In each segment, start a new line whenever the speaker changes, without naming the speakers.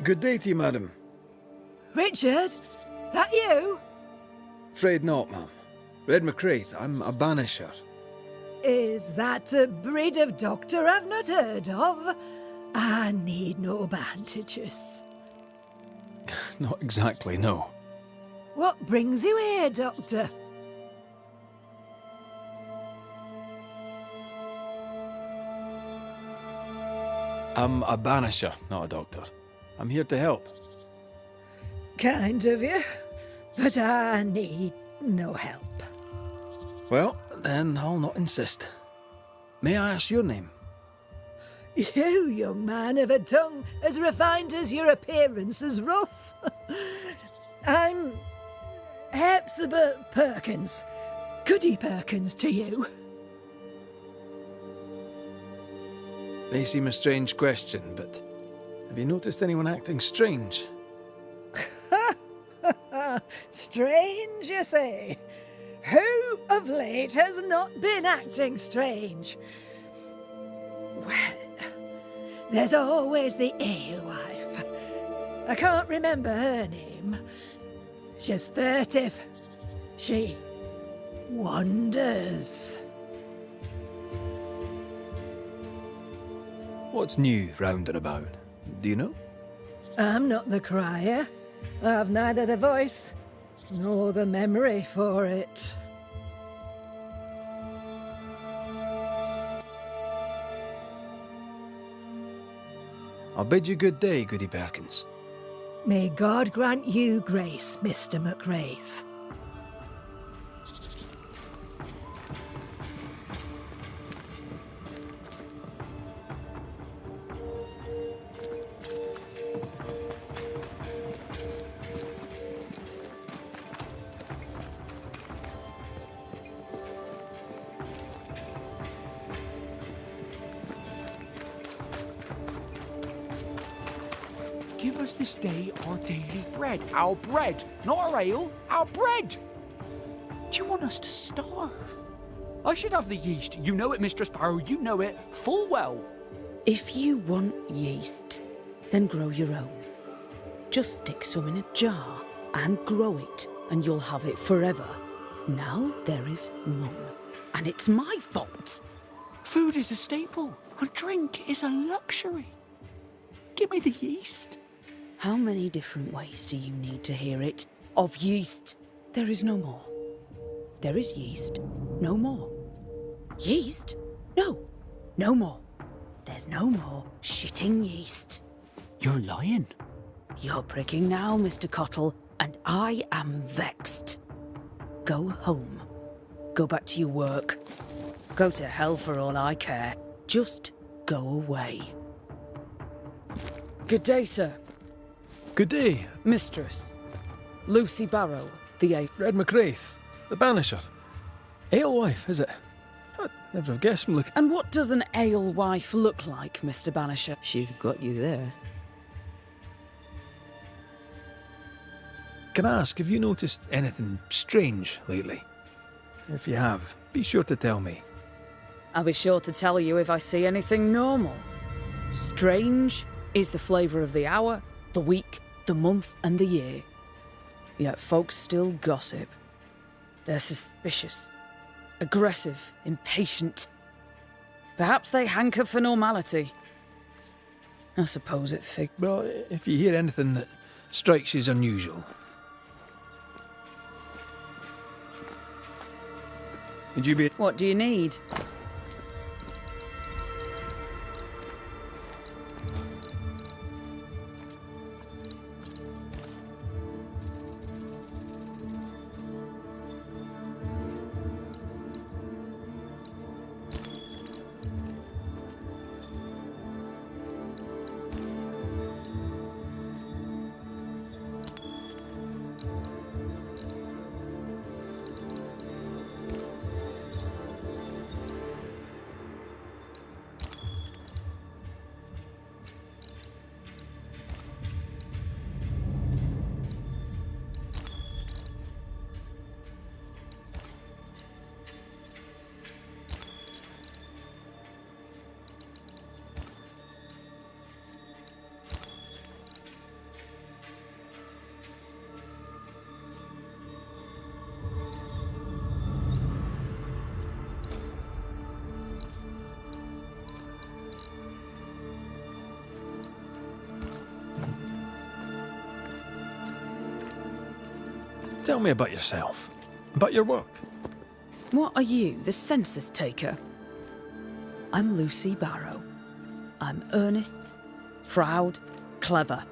Good day to you, madam.
Richard? That you?
Afraid not, ma'am. Red McCraith, I'm a banisher.
Is that a breed of doctor I've not heard of? I need no bandages.
Not exactly, no.
What brings you here, Doctor?
I'm a banisher, not a doctor. I'm here to help.
Kind of you, but I need no help.
Well, then I'll not insist. May I ask your name?
You, young man, have a tongue as refined as your appearance is rough. I'm Hepzibah Perkins. Goody Perkins to you.
May seem a strange question, but have you noticed anyone acting strange?
Strange, you say? Who of late has not been acting strange? Well, there's always the alewife. I can't remember her name. She's furtive. She wanders.
What's new round and about? Do you know?
I'm not the crier. I've neither the voice nor the memory for it.
I'll bid you good day, Goody Perkins.
May God grant you grace, Mr. McWraith.
Give us this day our daily bread. Our bread, not our ale, our bread! Do you want us to starve? I should have the yeast. You know it, Mr. Sparrow, you know it full well.
If you want yeast, then grow your own. Just stick some in a jar and grow it, and you'll have it forever. Now there is none, and it's my fault.
Food is a staple, and drink is a luxury. Give me the yeast.
How many different ways do you need to hear it? Of yeast, there is no more. There is yeast, no more. Yeast? No, no more. There's no more shitting yeast.
You're lying.
You're pricking now, Mr. Cottle, and I am vexed. Go home. Go back to your work. Go to hell for all I care. Just go away. Good day, sir.
Good day,
Mistress. Lucy Barrow, the
Red McCraith, the banisher. Alewife, is it? I'd never have guessed from looking.
And what does an alewife look like, Mr. Banisher?
She's got you there.
Can I ask, have you noticed anything strange lately? If you have, be sure to tell me.
I'll be sure to tell you if I see anything normal. Strange is the flavour of the hour, the week, the month, and the year. Yet folks still gossip. They're suspicious, aggressive, impatient. Perhaps they hanker for normality. I suppose it fig.
Well, if you hear anything that strikes you as unusual, would you be...
What do you need?
Tell me about yourself, about your work.
What are you, the census taker? I'm Lucy Barrow. I'm earnest, proud, clever.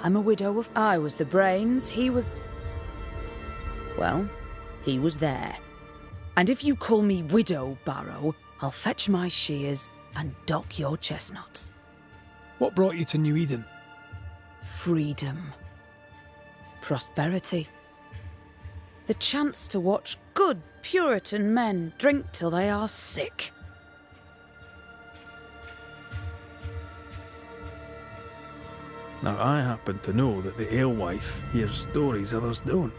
I'm a widow of... I was the brains, he was... Well, he was there. And if you call me Widow Barrow, I'll fetch my shears and dock your chestnuts.
What brought you to New Eden?
Freedom. Prosperity. The chance to watch good Puritan men drink till they are sick.
Now, I happen to know that the alewife hears stories others don't.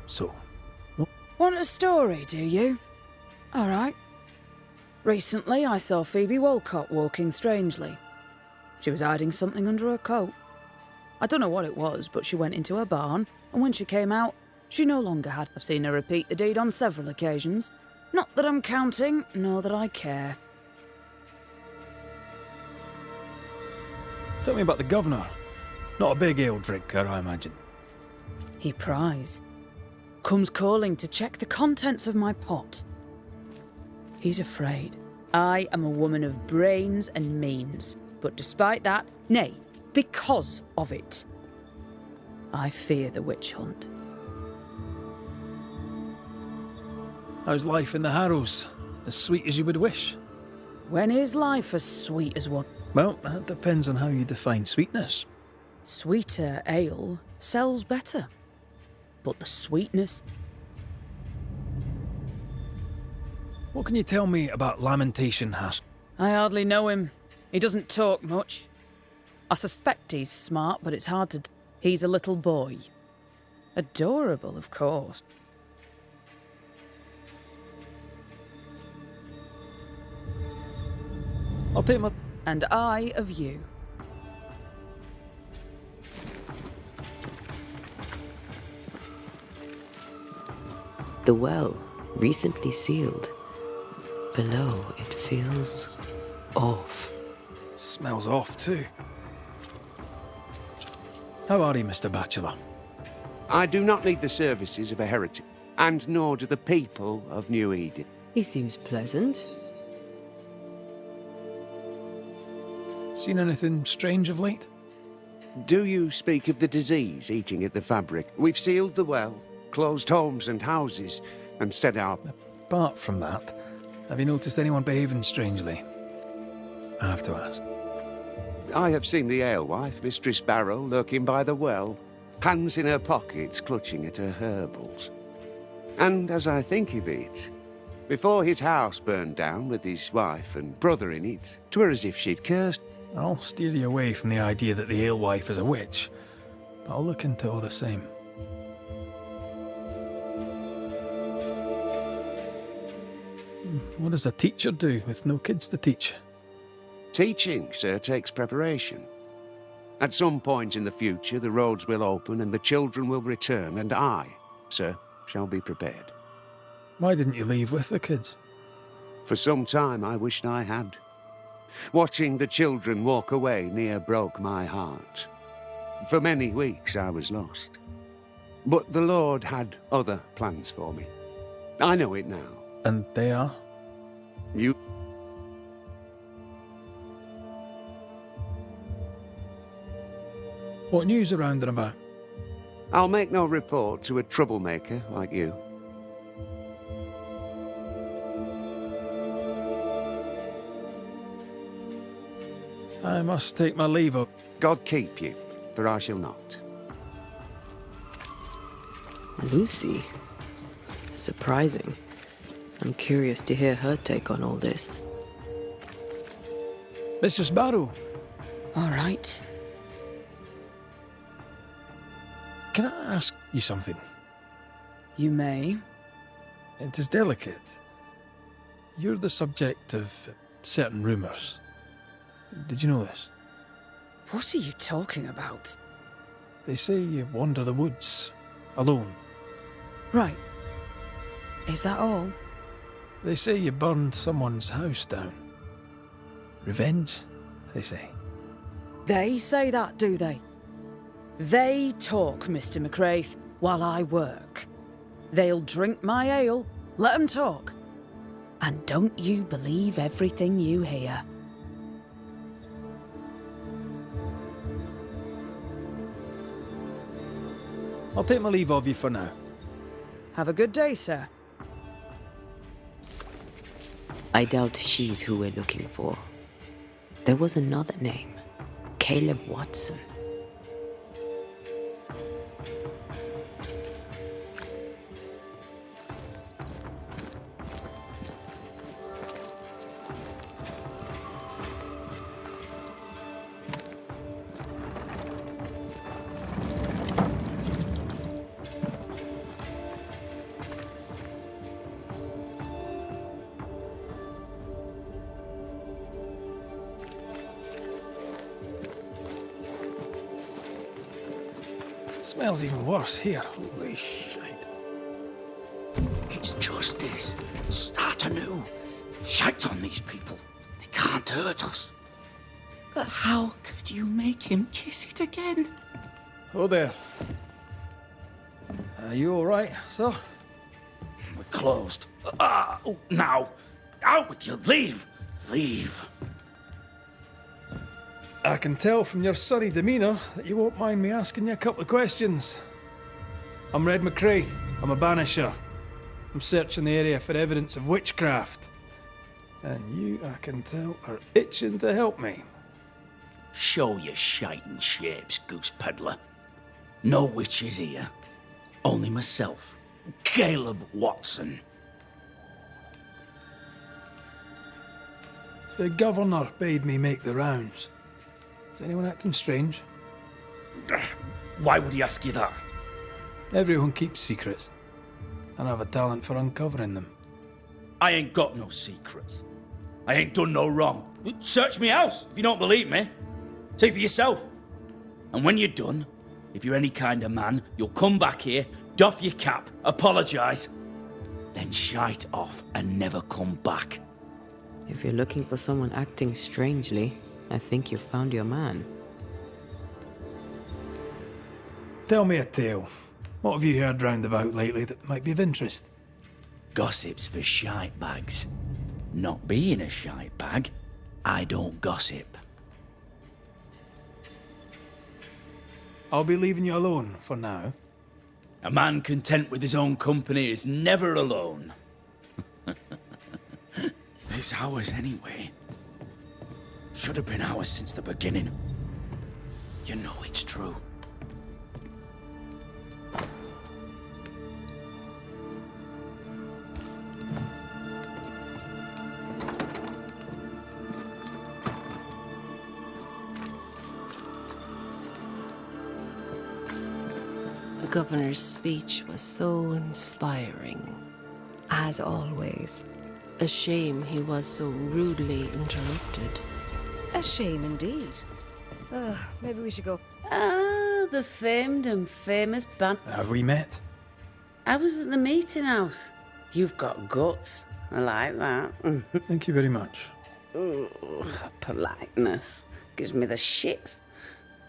So,
Want a story, do you? All right. Recently, I saw Phoebe Walcott walking strangely. She was hiding something under her coat. I don't know what it was, but she went into her barn, and when she came out, she no longer had. I've seen her repeat the deed on several occasions. Not that I'm counting, nor that I care.
tell me about the governor. Not a big ale drinker, I imagine.
He pries. Comes calling to check the contents of my pot. He's afraid. I am a woman of brains and means, but despite that, nay, because of it, I fear the witch hunt.
How's life in the Harrows? As sweet as you would wish?
When is life as sweet as one?
Well, that depends on how you define sweetness.
Sweeter ale sells better, but the sweetness...
What can you tell me about Lamentation Haskell?
I hardly know him. He doesn't talk much. I suspect he's smart, but it's hard to... He's a little boy. Adorable, of course.
I'll take my...
And I of you.
The well, recently sealed. Below, it feels off.
Smells off, too. How are you, Mr. Bachelor?
I do not need the services of a heretic, and nor do the people of New Eden.
He seems pleasant.
Seen anything strange of late?
Do you speak of the disease eating at the fabric? We've sealed the well, closed homes and houses, and set our...
Apart from that, have you noticed anyone behaving strangely? I have to ask.
I have seen the alewife, Mistress Barrow, lurking by the well, hands in her pockets clutching at her herbals. And as I think of it, before his house burned down with his wife and brother in it, 'twere as if she'd cursed.
I'll steer you away from the idea that the alewife is a witch, but I'll look into it all the same. What does a teacher do with no kids to teach?
Teaching, sir, takes preparation. At some point in the future, the roads will open and the children will return, and I, sir, shall be prepared.
Why didn't you leave with the kids?
For some time I wished I had. Watching the children walk away near broke my heart. For many weeks I was lost. But the Lord had other plans for me. I know it now.
And they are?
You...
What news around and about?
I'll make no report to a troublemaker like you.
I must take my leave up.
God keep you, for I shall not.
Lucy. Surprising. I'm curious to hear her take on all this.
Mistress Barrow,
All right.
can I ask you something?
You may.
It is delicate. You're the subject of certain rumours. Did you know this?
What are you talking about?
They say you wander the woods, alone.
Right. Is that all?
They say you burned someone's house down. Revenge, they say.
They say that, do they? They talk, Mr. McCraith. while I work. They'll drink my ale, let 'em talk. And don't you believe everything you hear.
I'll take my leave of you for now.
Have a good day, sir.
I doubt she's who we're looking for. There was another name, Caleb Watson.
Smells even worse here. Holy shit.
It's justice. Start anew. Shite on these people. They can't hurt us. But how could you make him kiss it again?
Oh there. Are you all right, sir?
We're closed. Now. Out with you. Leave. Leave.
I can tell from your sunny demeanour that you won't mind me asking you a couple of questions. I'm Red McCraith. I'm a banisher. I'm searching the area for evidence of witchcraft. And you, I can tell, are itching to help me.
Show your shiting shapes, goose peddler. No witches here. Only myself, Caleb Watson.
The governor bade me make the rounds. Is anyone acting strange?
Why would he ask you that?
Everyone keeps secrets, and I have a talent for uncovering them.
I ain't got no secrets. I ain't done no wrong. Search me house if you don't believe me. See for yourself. And when you're done, if you're any kind of man, you'll come back here, doff your cap, apologise, then shite off and never come back.
If you're looking for someone acting strangely, I think you've found your man.
Tell me a tale. What have you heard round about lately that might be of interest?
Gossip's for shite bags. Not being a shite bag, I don't gossip.
I'll be leaving you alone for now.
A man content with his own company is never alone. It's ours anyway. Should have been ours since the beginning. You know it's true.
The governor's speech was so inspiring.
As always.
A shame he was so rudely interrupted.
A shame indeed. Maybe we should go.
Ah, the famed and famous
Have we met?
I was at the meeting house. You've got guts. I like that.
Thank you very much.
Ooh, politeness gives me the shits.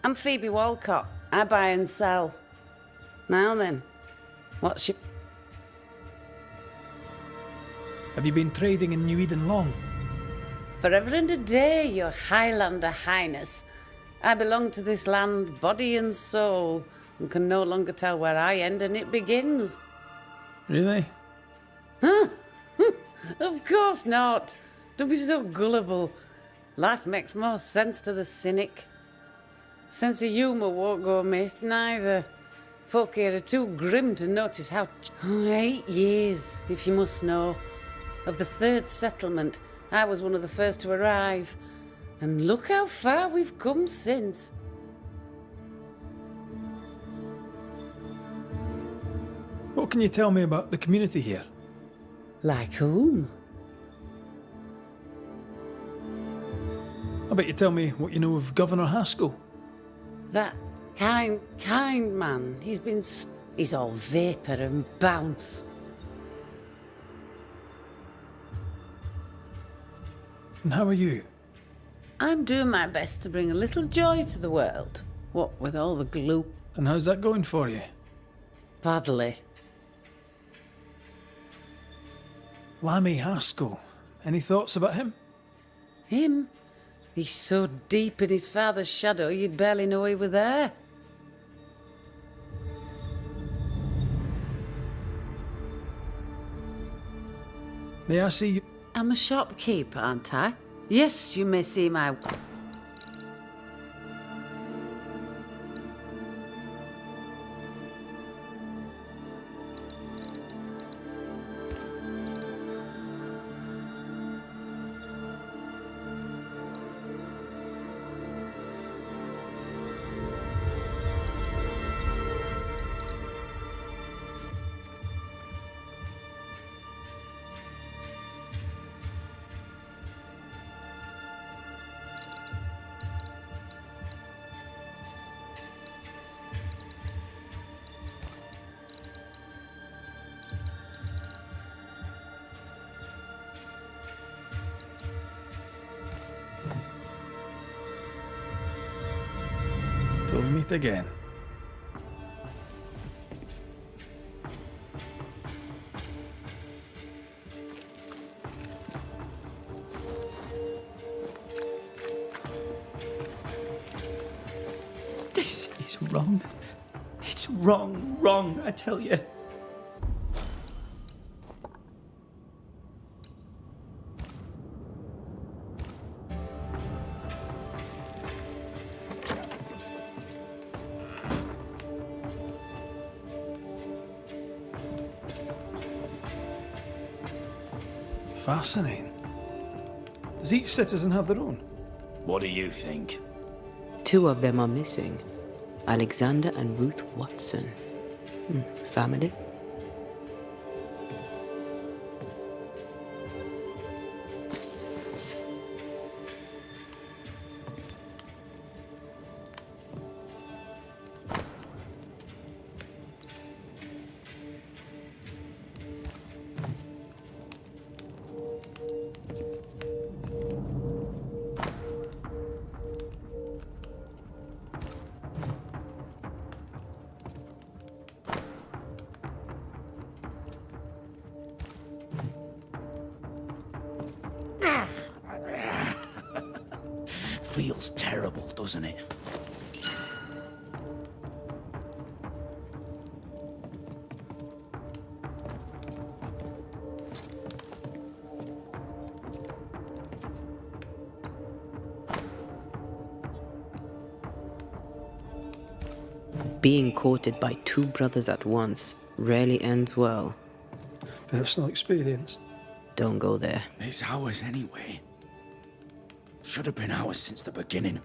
I'm Phoebe Walcott. I buy and sell. Now then, what's your...
Have you been trading in New Eden long?
Forever and a day, your Highlander Highness. I belong to this land, body and soul, and can no longer tell where I end and it begins.
Really?
Of course not. Don't be so gullible. Life makes more sense to the cynic. Sense of humour won't go amiss, neither. Folk here are too grim to notice how... 8 years, if you must know. Of the third settlement, I was one of the first to arrive. And look how far we've come since.
What can you tell me about the community here?
Like whom?
I bet you tell me what you know of Governor Haskell.
That kind man. He's all vapour and bounce.
And how are you?
I'm doing my best to bring a little joy to the world. What with all the gloom.
And how's that going for you?
badly.
Lammy Haskell. Any thoughts about him?
Him? He's so deep in his father's shadow you'd barely know he were there.
May I see you?
I'm a shopkeeper, aren't I? Yes, you may see my...
Till we meet again.
This is wrong. It's wrong, I tell you.
Fascinating. Does each citizen have their own?
What do you think?
2 of them are missing. Alexander and Ruth Watson. Family?
Feels terrible, doesn't it?
Being courted by 2 brothers at once rarely ends well.
Personal experience.
Don't go there.
It's ours anyway. Should have been ours since the beginning.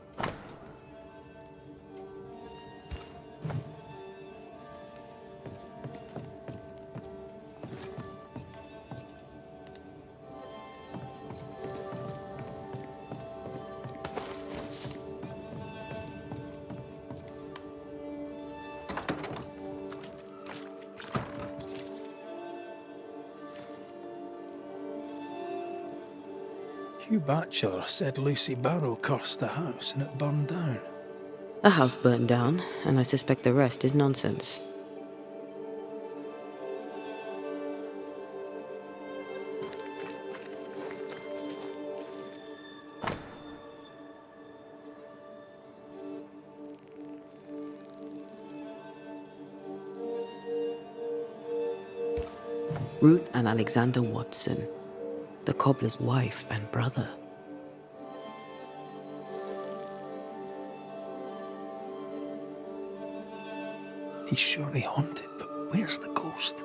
Hugh Batchelor said Lucy Barrow cursed the house and it burned down.
A house burned down, and I suspect the rest is nonsense. Ruth and Alexander Watson, the cobbler's wife and brother.
He's surely haunted, but where's the ghost?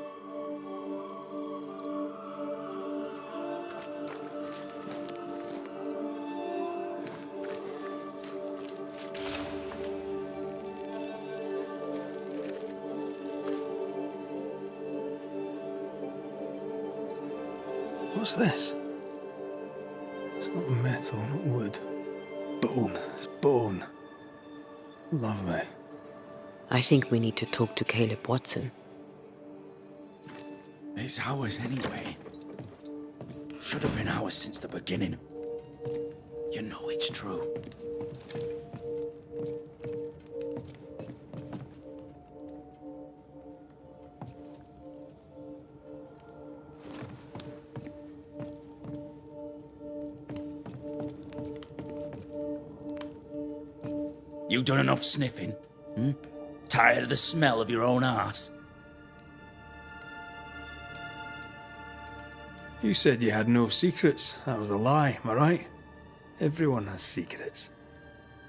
What's this? It's not metal, not wood. Bone. It's bone. Lovely.
I think we need to talk to Caleb Watson.
It's ours anyway. Should have been ours since the beginning. You know it's true. You done enough sniffing? Tired of the smell of your own arse?
You said you had no secrets. That was a lie, am I right? Everyone has secrets.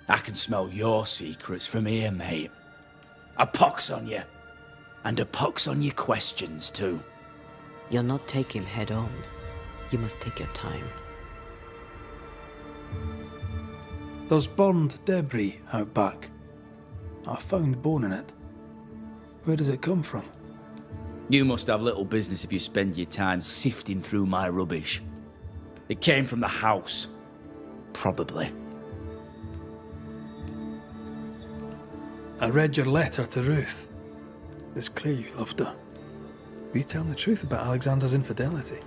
I can smell your secrets from here, mate. A pox on you. And a pox on your questions, too.
You'll not take him head on. You must take your time.
There's burned debris out back. I found bone in it. Where does it come from?
You must have little business if you spend your time sifting through my rubbish. It came from the house. Probably.
I read your letter to Ruth. It's clear you loved her. Were you telling the truth about Alexander's infidelity?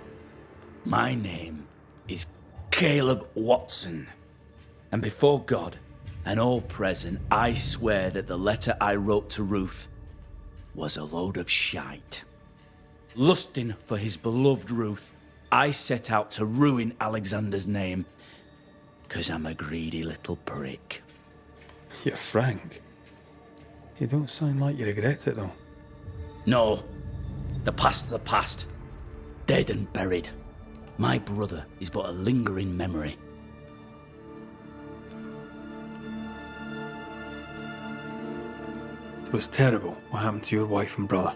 My name is Caleb Watson. And before God and all present, I swear that the letter I wrote to Ruth was a load of shite. Lusting for his beloved Ruth, I set out to ruin Alexander's name, 'cause I'm a greedy little prick.
You're frank. You don't sound like you regret it, though.
No, the past's the past. Dead and buried. My brother is but a lingering memory.
It was terrible what happened to your wife and brother.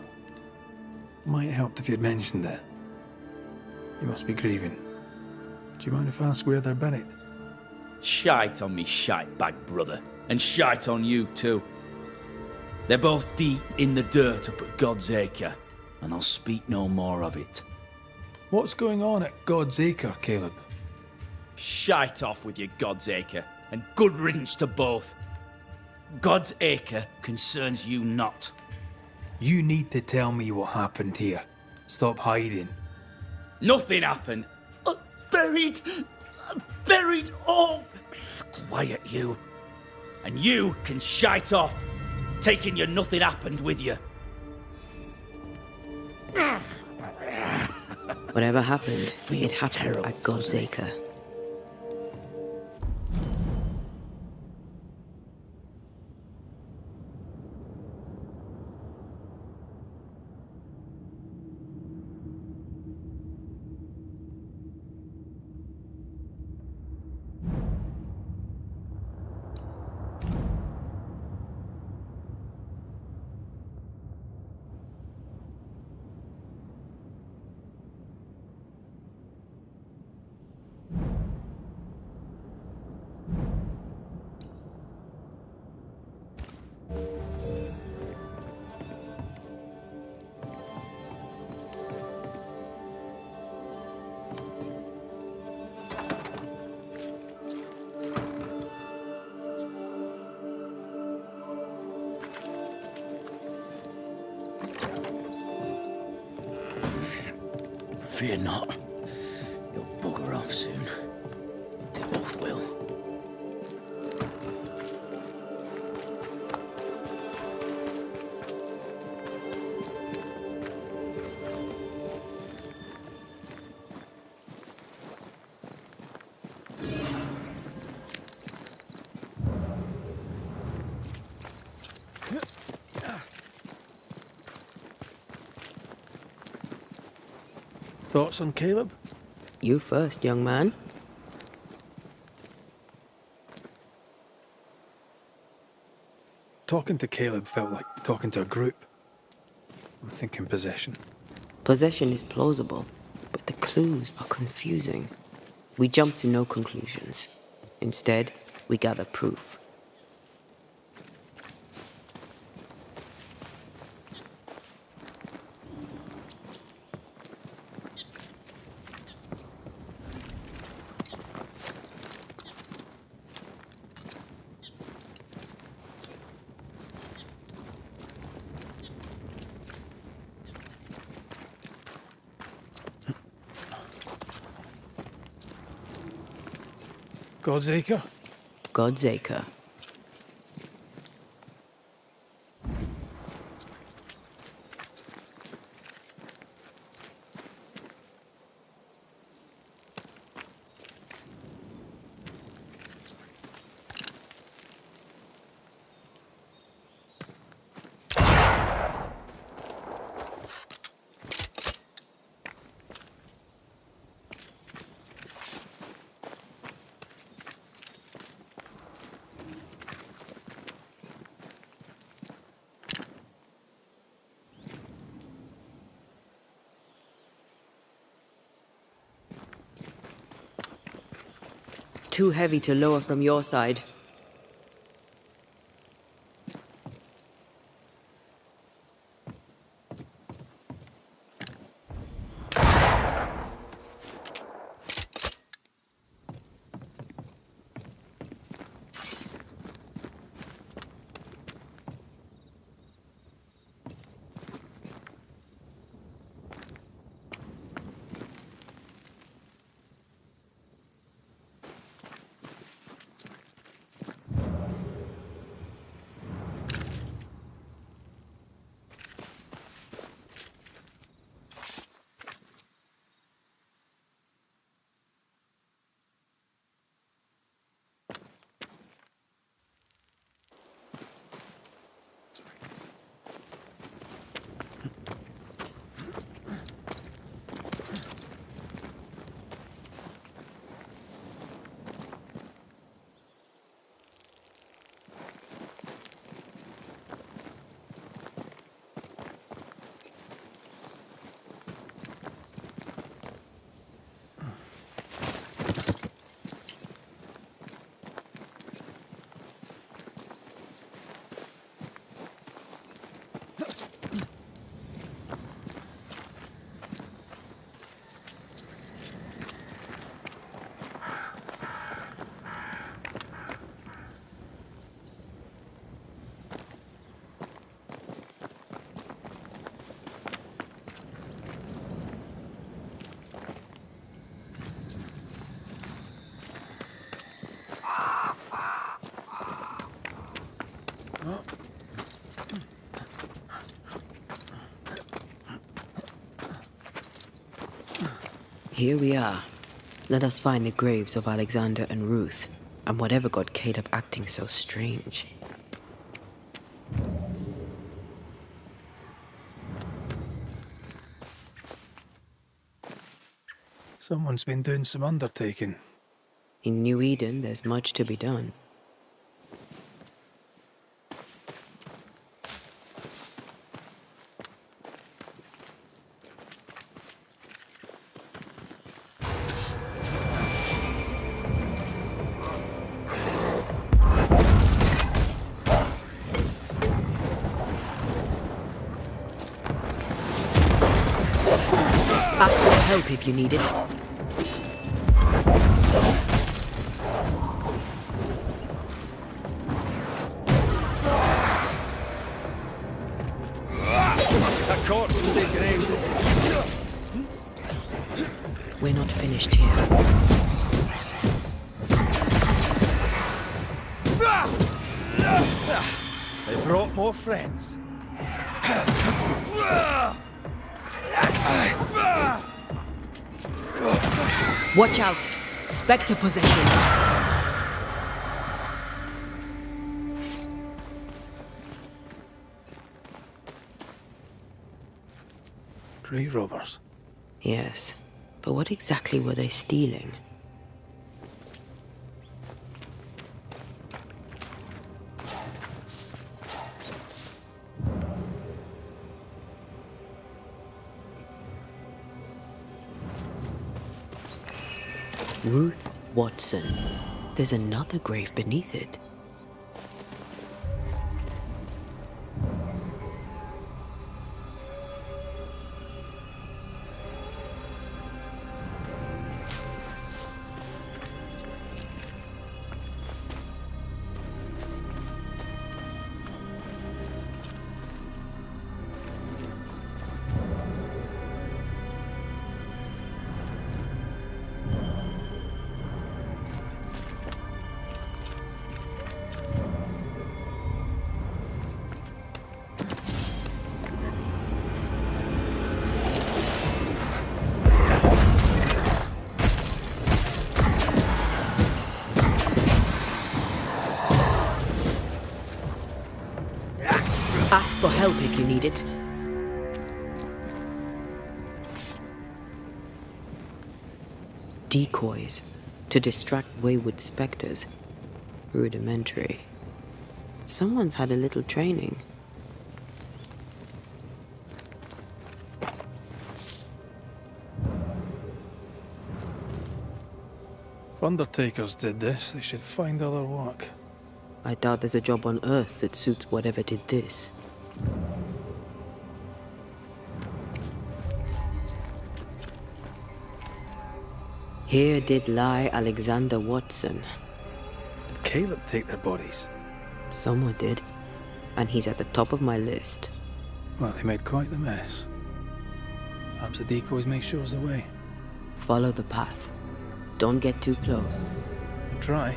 Might have helped if you'd mentioned it. You must be grieving. Do you mind if I ask where they're buried?
Shite on me shite bag brother, and shite on you too. They're both deep in the dirt up at God's Acre, and I'll speak no more of it.
What's going on at God's Acre, Caleb?
Shite off with your God's Acre, and good riddance to both. God's Acre concerns you not.
You need to tell me what happened here. Stop hiding.
Nothing happened. Buried. Buried all. Quiet you. And you can shite off, taking your nothing happened with you.
Whatever happened,
Feels
it happened
terrible,
at God's
doesn't it?
Acre.
Fear not. You'll bugger off soon. They both will.
Thoughts on Caleb?
You first, young man.
Talking to Caleb felt like talking to a group. I'm thinking possession.
Possession is plausible, but the clues are confusing. We jump to no conclusions. Instead, we gather proof.
God's Acre?
God's Acre. too heavy to lower from your side. Here we are. Let us find the graves of Alexander and Ruth, and whatever got Caleb acting so strange.
Someone's been doing some undertaking.
In New Eden, there's much to be done. Ask for help if you need it.
That corpse is taking aim.
We're not finished here.
They brought more friends.
Watch out! Spectre possession!
Grave robbers.
Yes, but what exactly were they stealing? Ruth Watson. There's another grave beneath it. Ask for help if you need it. Decoys to distract wayward specters. Rudimentary. Someone's had a little training.
undertakers did this, they should find other work.
I doubt there's a job on Earth that suits whatever did this. Here did lie Alexander Watson.
Did Caleb take their bodies?
Someone did, and he's at the top of my list.
Well, they made quite the mess. Perhaps the decoys may show us the way.
Follow the path. Don't get too close.
We'll try.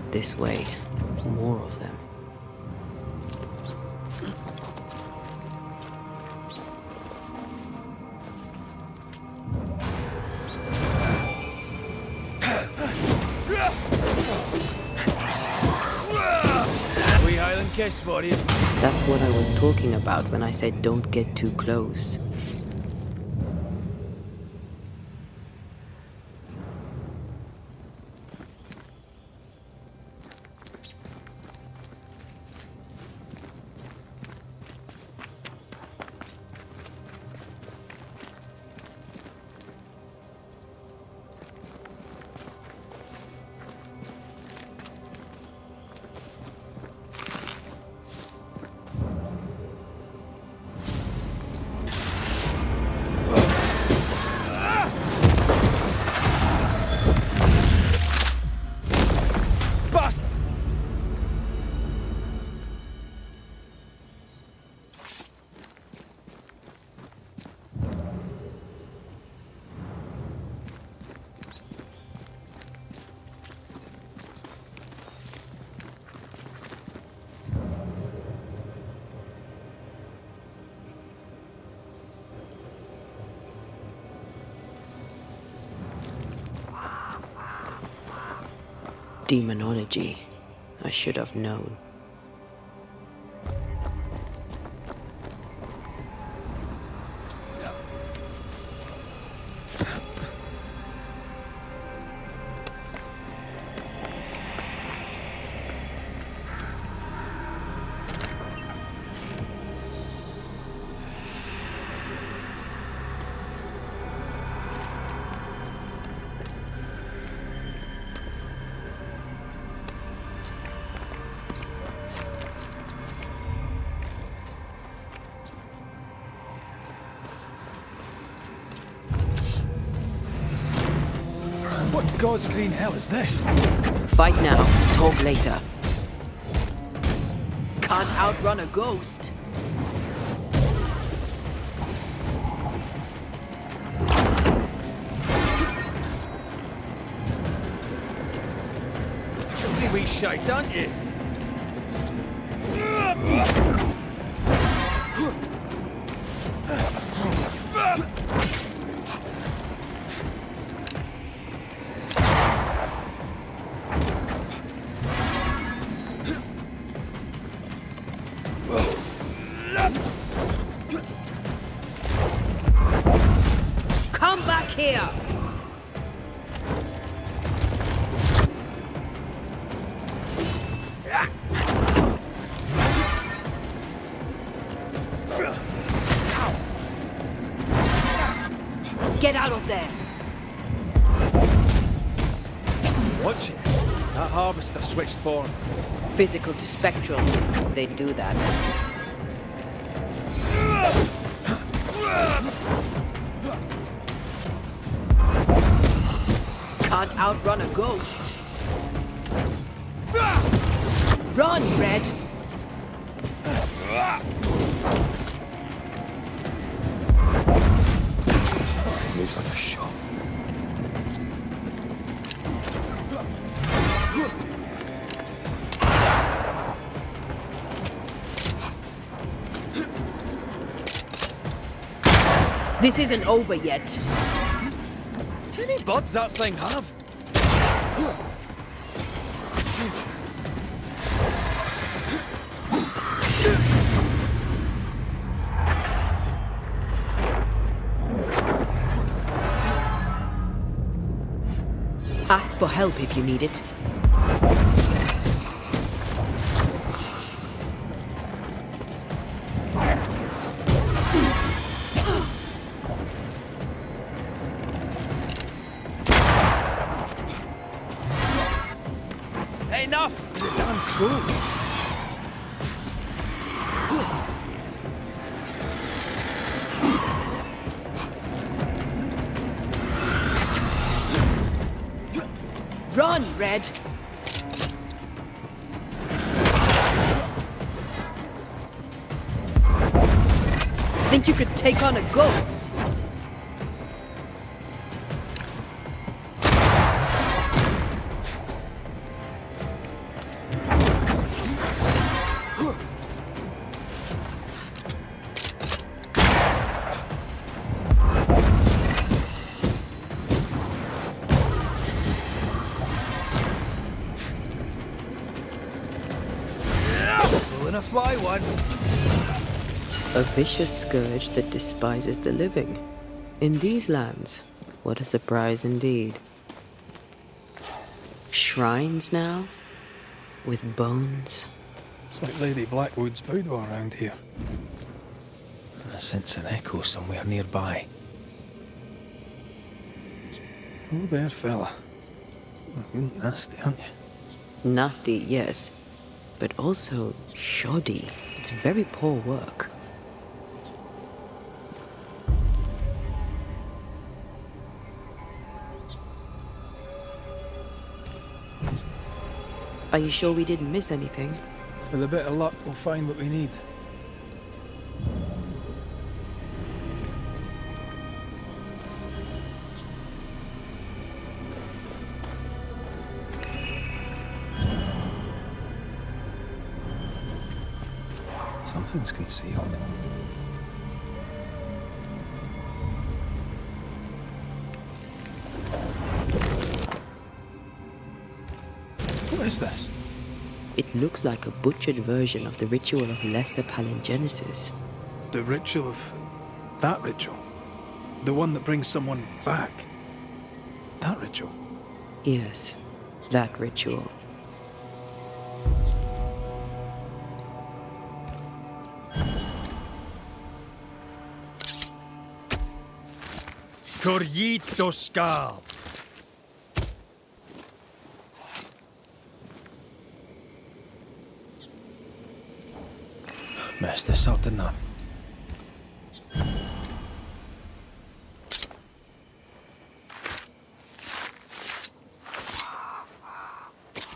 This way. More of them.
Wee Highland kiss for you.
That's what I was talking about when I said don't get too close. Demonology. I should have known.
What God's green hell is this?
Fight now, talk later. Can't outrun a ghost.
See wee shite, aren't you?
Come back here! Get out of there!
Watch it. That harvester switched form.
Physical to spectral. They do that. Can't outrun a ghost. Run, Red!
Moves like a shot.
This isn't over yet.
How many buds that thing have?
Ask for help if you need it.
Enough! The damn crows!
Run, Red! Think you could take on a ghost?
Pulling a fly one.
A vicious scourge that despises the living. In these lands, what a surprise indeed. Shrines now, with bones.
It's like Lady Blackwood's boudoir around here. I sense an echo somewhere nearby. Oh there, fella. You're nasty, aren't you?
Nasty, yes, but also shoddy. It's very poor work. Are you sure we didn't miss anything?
With a bit of luck, we'll find what we need. Something's concealed. What is this?
It looks like a butchered version of the ritual of Lesser Palingenesis.
The ritual of... that ritual? The one that brings someone back? That ritual?
Yes, that ritual.
Corrito Skal. Messed this up, didn't I?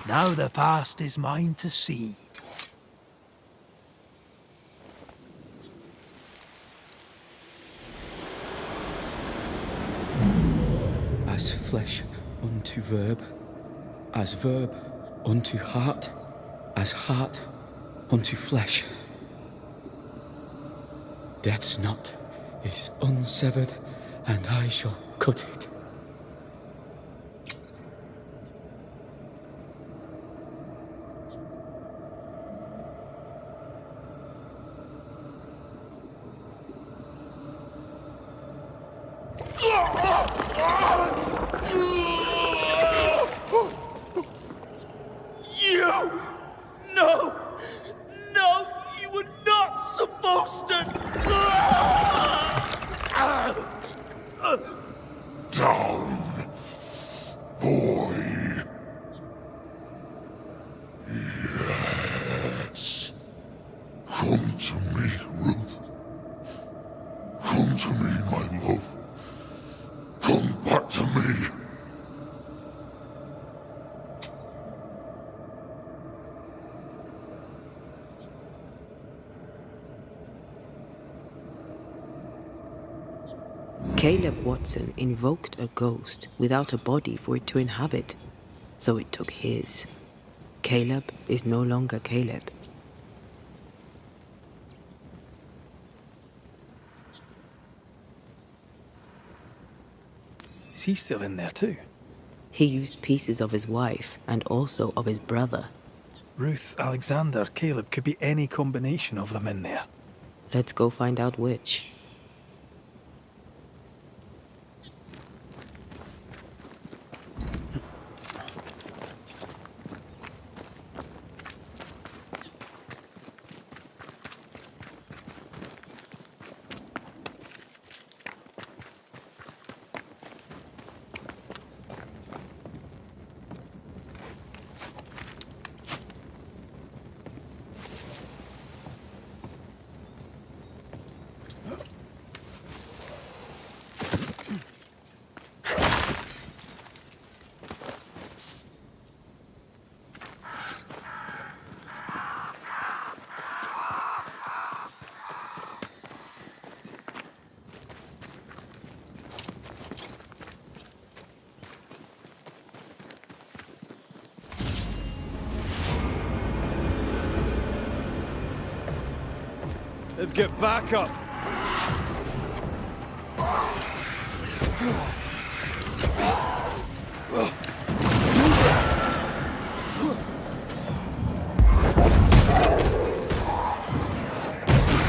Now the past is mine to see.
As flesh unto verb, as verb unto heart, as heart unto flesh. Death's knot is unsevered, and I shall cut it.
Caleb Watson invoked a ghost without a body for it to inhabit, so it took his. Caleb is no longer Caleb.
Is he still in there too?
He used pieces of his wife and also of his brother.
Ruth, Alexander, Caleb, could be any combination of them in there.
Let's go find out which.
They've got backup.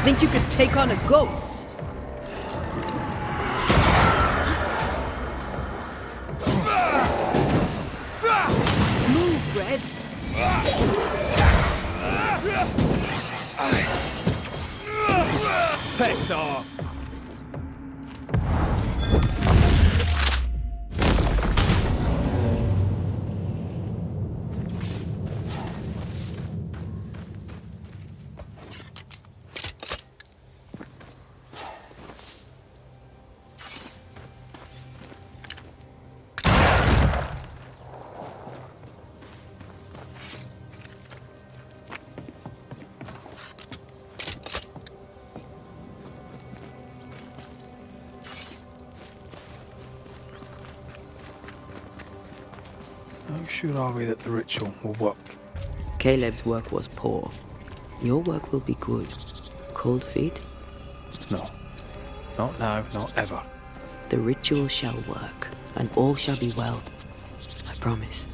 Think you could take on a ghost? Move, Red.
Piss off. How sure are we that the ritual will work?
Caleb's work was poor. Your work will be good. Cold feet?
No. Not now, not ever.
The ritual shall work, and all shall be well. I promise.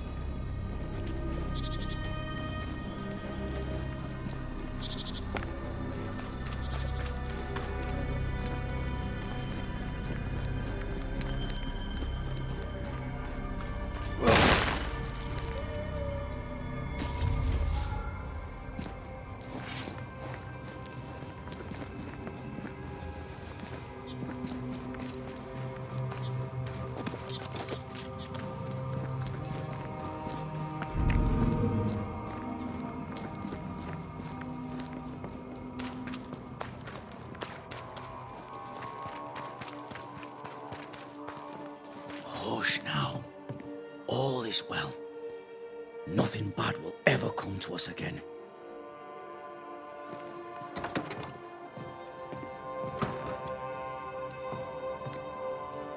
Hush now. All is well. Nothing bad will ever come to us again.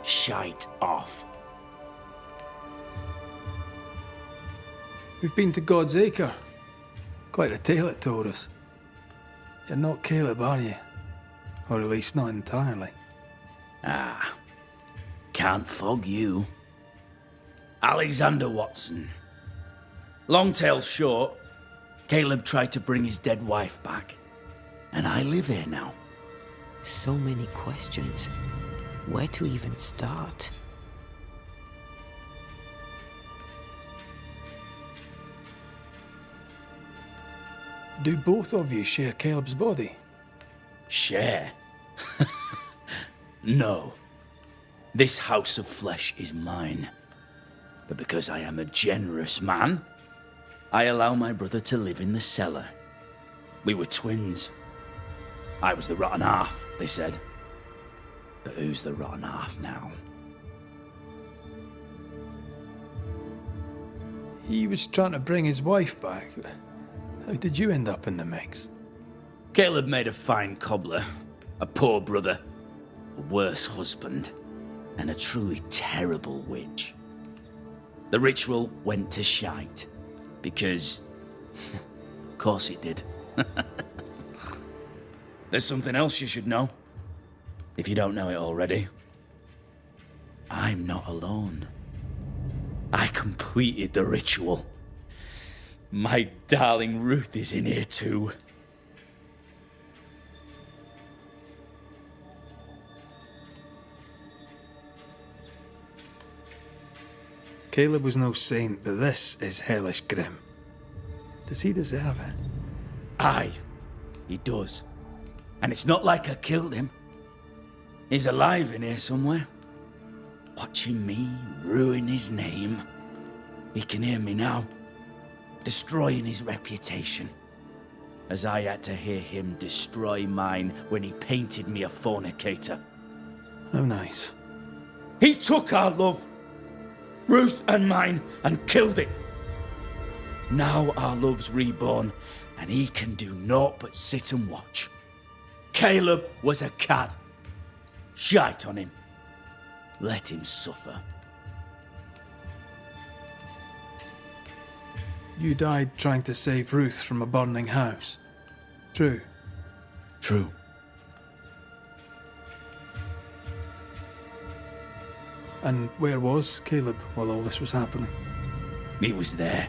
Shite off.
We've been to God's Acre. Quite a tale it told us. You're not Caleb, are you? Or at least not entirely.
Ah, can't fog you. Alexander Watson. Long tale short, Caleb tried to bring his dead wife back. And I live here now.
So many questions. Where to even start?
Do both of you share Caleb's body?
Share? No. This house of flesh is mine. But because I am a generous man, I allow my brother to live in the cellar. We were twins. I was the rotten half, they said. But who's the rotten half now?
He was trying to bring his wife back. How did you end up in the mix?
Caleb made a fine cobbler, a poor brother, a worse husband, and a truly terrible witch. The ritual went to shite, because... of course it did. There's something else you should know, if you don't know it already. I'm not alone. I completed the ritual. My darling Ruth is in here too.
Caleb was no saint, but this is hellish grim. Does he deserve it?
Aye, he does. And it's not like I killed him. He's alive in here somewhere, watching me ruin his name. He can hear me now, destroying his reputation, as I had to hear him destroy mine when he painted me a fornicator.
How nice.
He took our love, Ruth and mine, and killed it. Now our love's reborn, and he can do naught but sit and watch. Caleb was a cad. Shite on him. Let him suffer.
You died trying to save Ruth from a burning house. True.
True.
And where was Caleb while all this was happening?
He was there.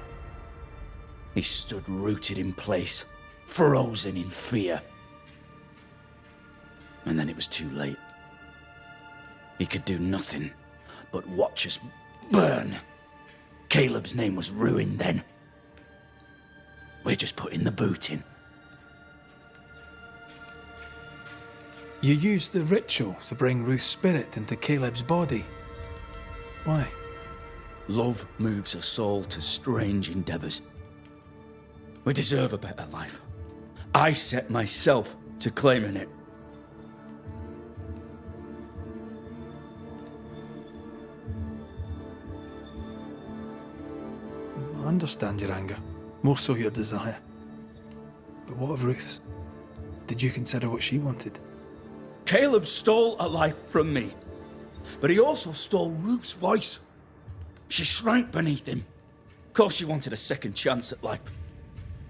He stood rooted in place, frozen in fear. And then it was too late. He could do nothing but watch us burn. Caleb's name was ruined then. We're just putting the boot in.
You used the ritual to bring Ruth's spirit into Caleb's body. Why?
Love moves a soul to strange endeavors. We deserve a better life. I set myself to claiming it.
I understand your anger, more so your desire. But what of Ruth's? Did you consider what she wanted?
Caleb stole a life from me, but he also stole Ruth's voice. She shrank beneath him. Of course she wanted a second chance at life.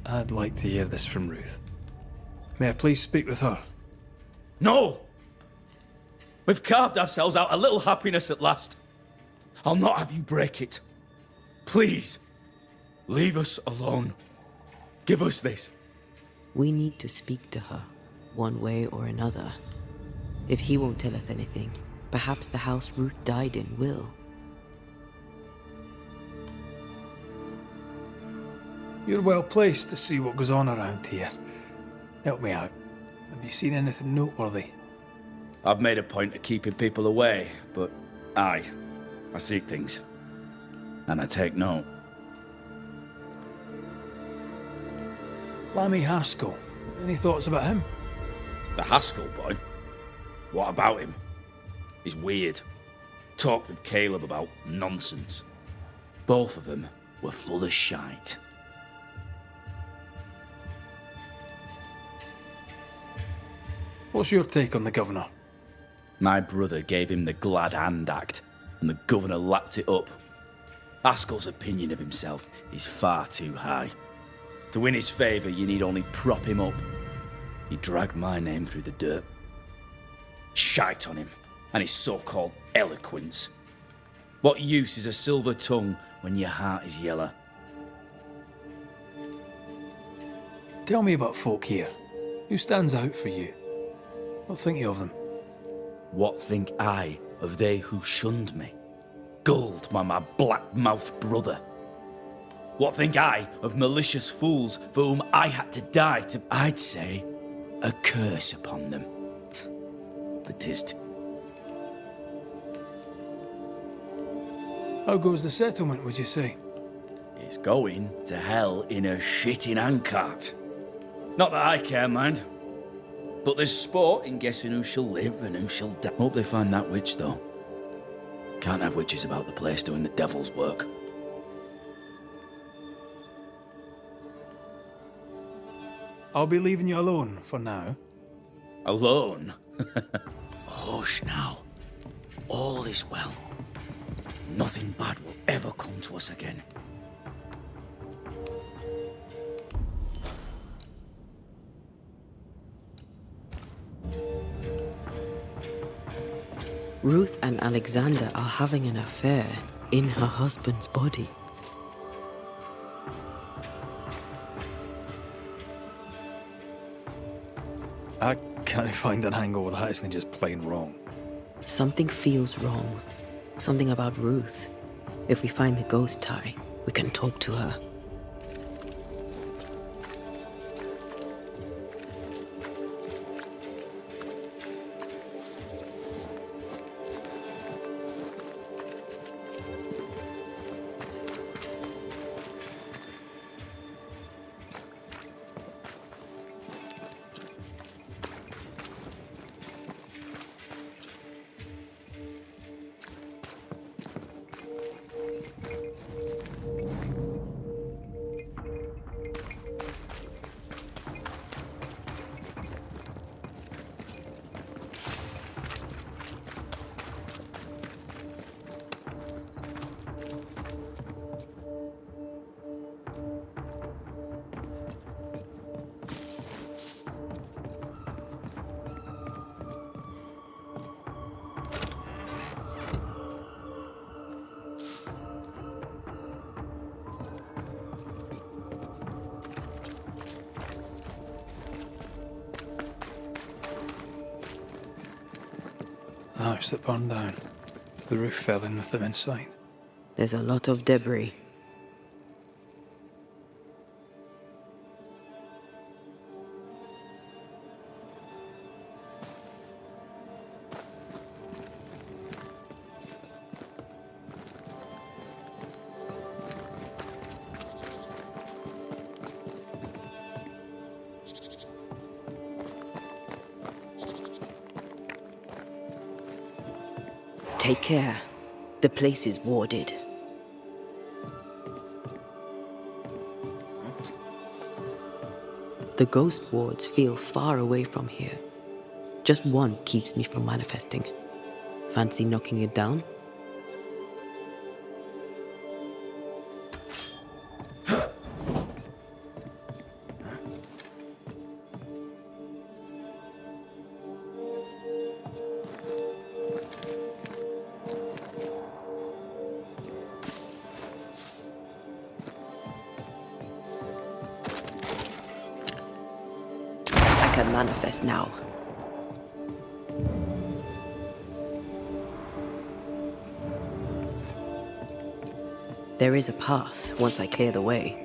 I'd like to hear this from Ruth. May I please speak with her?
No! We've carved ourselves out a little happiness at last. I'll not have you break it. Please, leave us alone. Give us this.
We need to speak to her, one way or another. If he won't tell us anything, perhaps the house Ruth died in will.
You're well placed to see what goes on around here. Help me out. Have you seen anything noteworthy?
I've made a point of keeping people away, but I seek things. And I take note.
Lammy Haskell. Any thoughts about him?
The Haskell boy? What about him? He's weird. Talked with Caleb about nonsense. Both of them were full of shite.
What's your take on the governor?
My brother gave him the glad hand act, and the governor lapped it up. Haskell's opinion of himself is far too high. To win his favour, you need only prop him up. He dragged my name through the dirt. Shite on him, and his so-called eloquence. What use is a silver tongue when your heart is yellow?
Tell me about folk here. Who stands out for you? What think you of them?
What think I of they who shunned me, gulled by my black-mouthed brother? What think I of malicious fools for whom I had to die to, I'd say, a curse upon them. But 'tis
How goes the settlement, would you say?
It's going to hell in a shitting handcart. Not that I care, mind. But there's sport in guessing who shall live and who shall die. Hope they find that witch, though. Can't have witches about the place doing the devil's work.
I'll be leaving you alone for now.
Alone? Hush now. All is well. Nothing bad will ever come to us again.
Ruth and Alexander are having an affair in her husband's body.
I can't find an angle with that, isn't it just plain wrong?
Something feels wrong. Something about Ruth. If we find the ghost tie, we can talk to her.
The house that burned down. The roof fell in with them inside.
There's a lot of debris. Take care. The place is warded. The ghost wards feel far away from here. Just one keeps me from manifesting. Fancy knocking it down? I can manifest now. There is a path once I clear the way.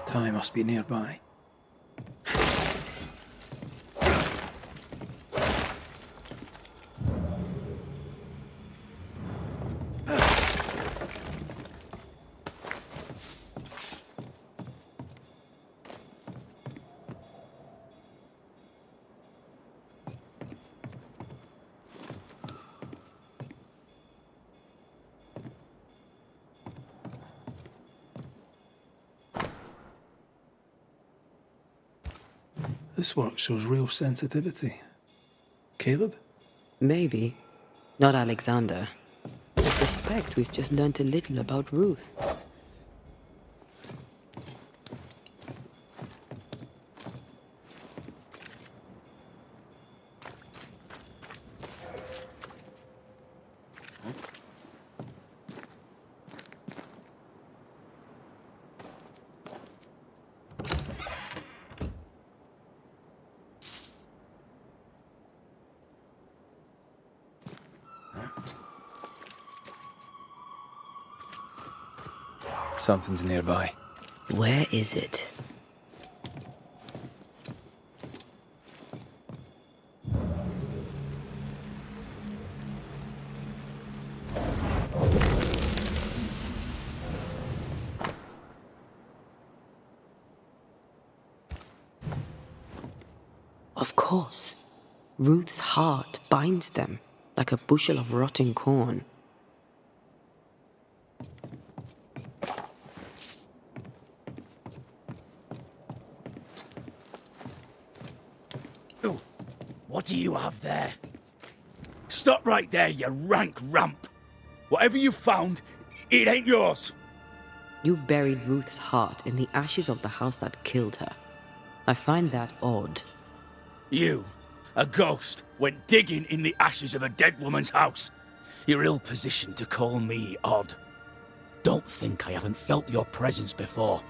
Ty must be nearby. This work shows real sensitivity. Caleb?
Maybe. Not Alexander. I suspect we've just learnt a little about Ruth.
Something's nearby.
Where is it? Of course. Ruth's heart binds them like a bushel of rotting corn.
What do you have there? Stop right there, you rank ramp. Whatever you found, it ain't yours.
You buried Ruth's heart in the ashes of the house that killed her. I find that odd.
You, a ghost, went digging in the ashes of a dead woman's house. You're ill-positioned to call me odd. Don't think I haven't felt your presence before.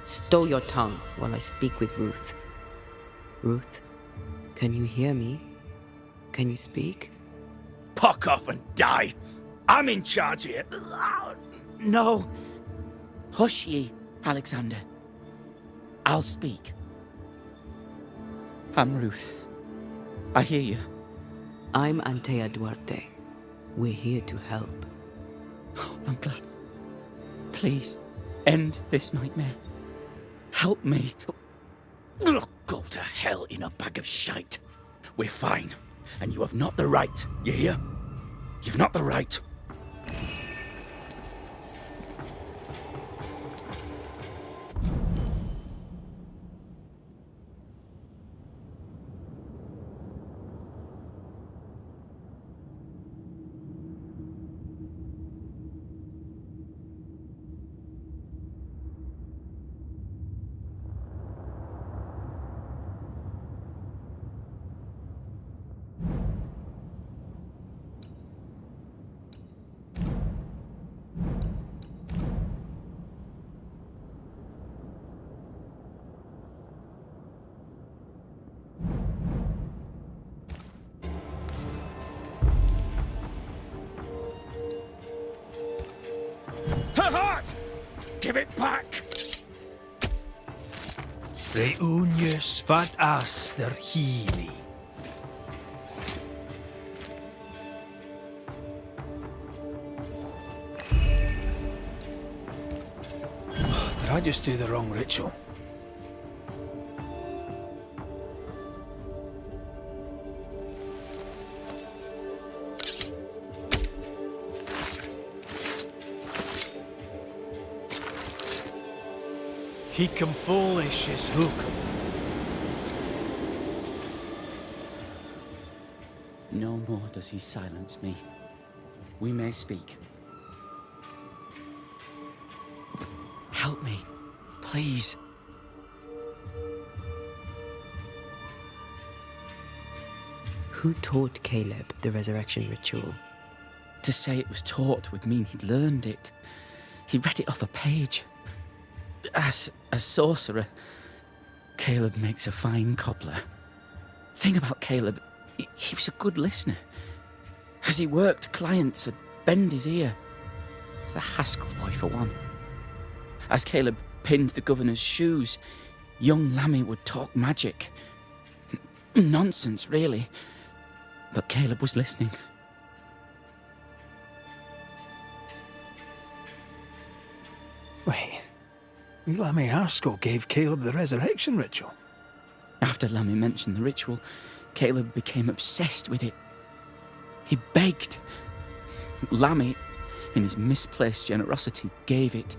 Stow your tongue while I speak with Ruth. Ruth, can you hear me? Can you speak?
Pock off and die. I'm in charge here.
No. Hush ye, Alexander. I'll speak. I'm Ruth. I hear you.
I'm Antea Duarte. We're here to help.
I'm glad. Please, end this nightmare. Help me.
Ugh, go to hell in a bag of shite. We're fine, and you have not the right, you hear? You've not the right. Her heart! Give it back!
Reunius vat aster hili. Did I just do the wrong ritual? Hicum foolish is hookum.
No more does he silence me. We may speak. Help me, please.
Who taught Caleb the resurrection ritual?
To say it was taught would mean he'd learned it. He read it off a page. As a sorcerer, Caleb makes a fine cobbler. Thing about Caleb, he was a good listener. As he worked, clients would bend his ear. The Haskell boy, for one. As Caleb pinned the governor's shoes, young Lammy would talk magic. Nonsense, really. But Caleb was listening.
Wait, Lammy Haskell gave Caleb the resurrection ritual?
After Lammy mentioned the ritual, Caleb became obsessed with it. He begged. Lammy, in his misplaced generosity, gave it.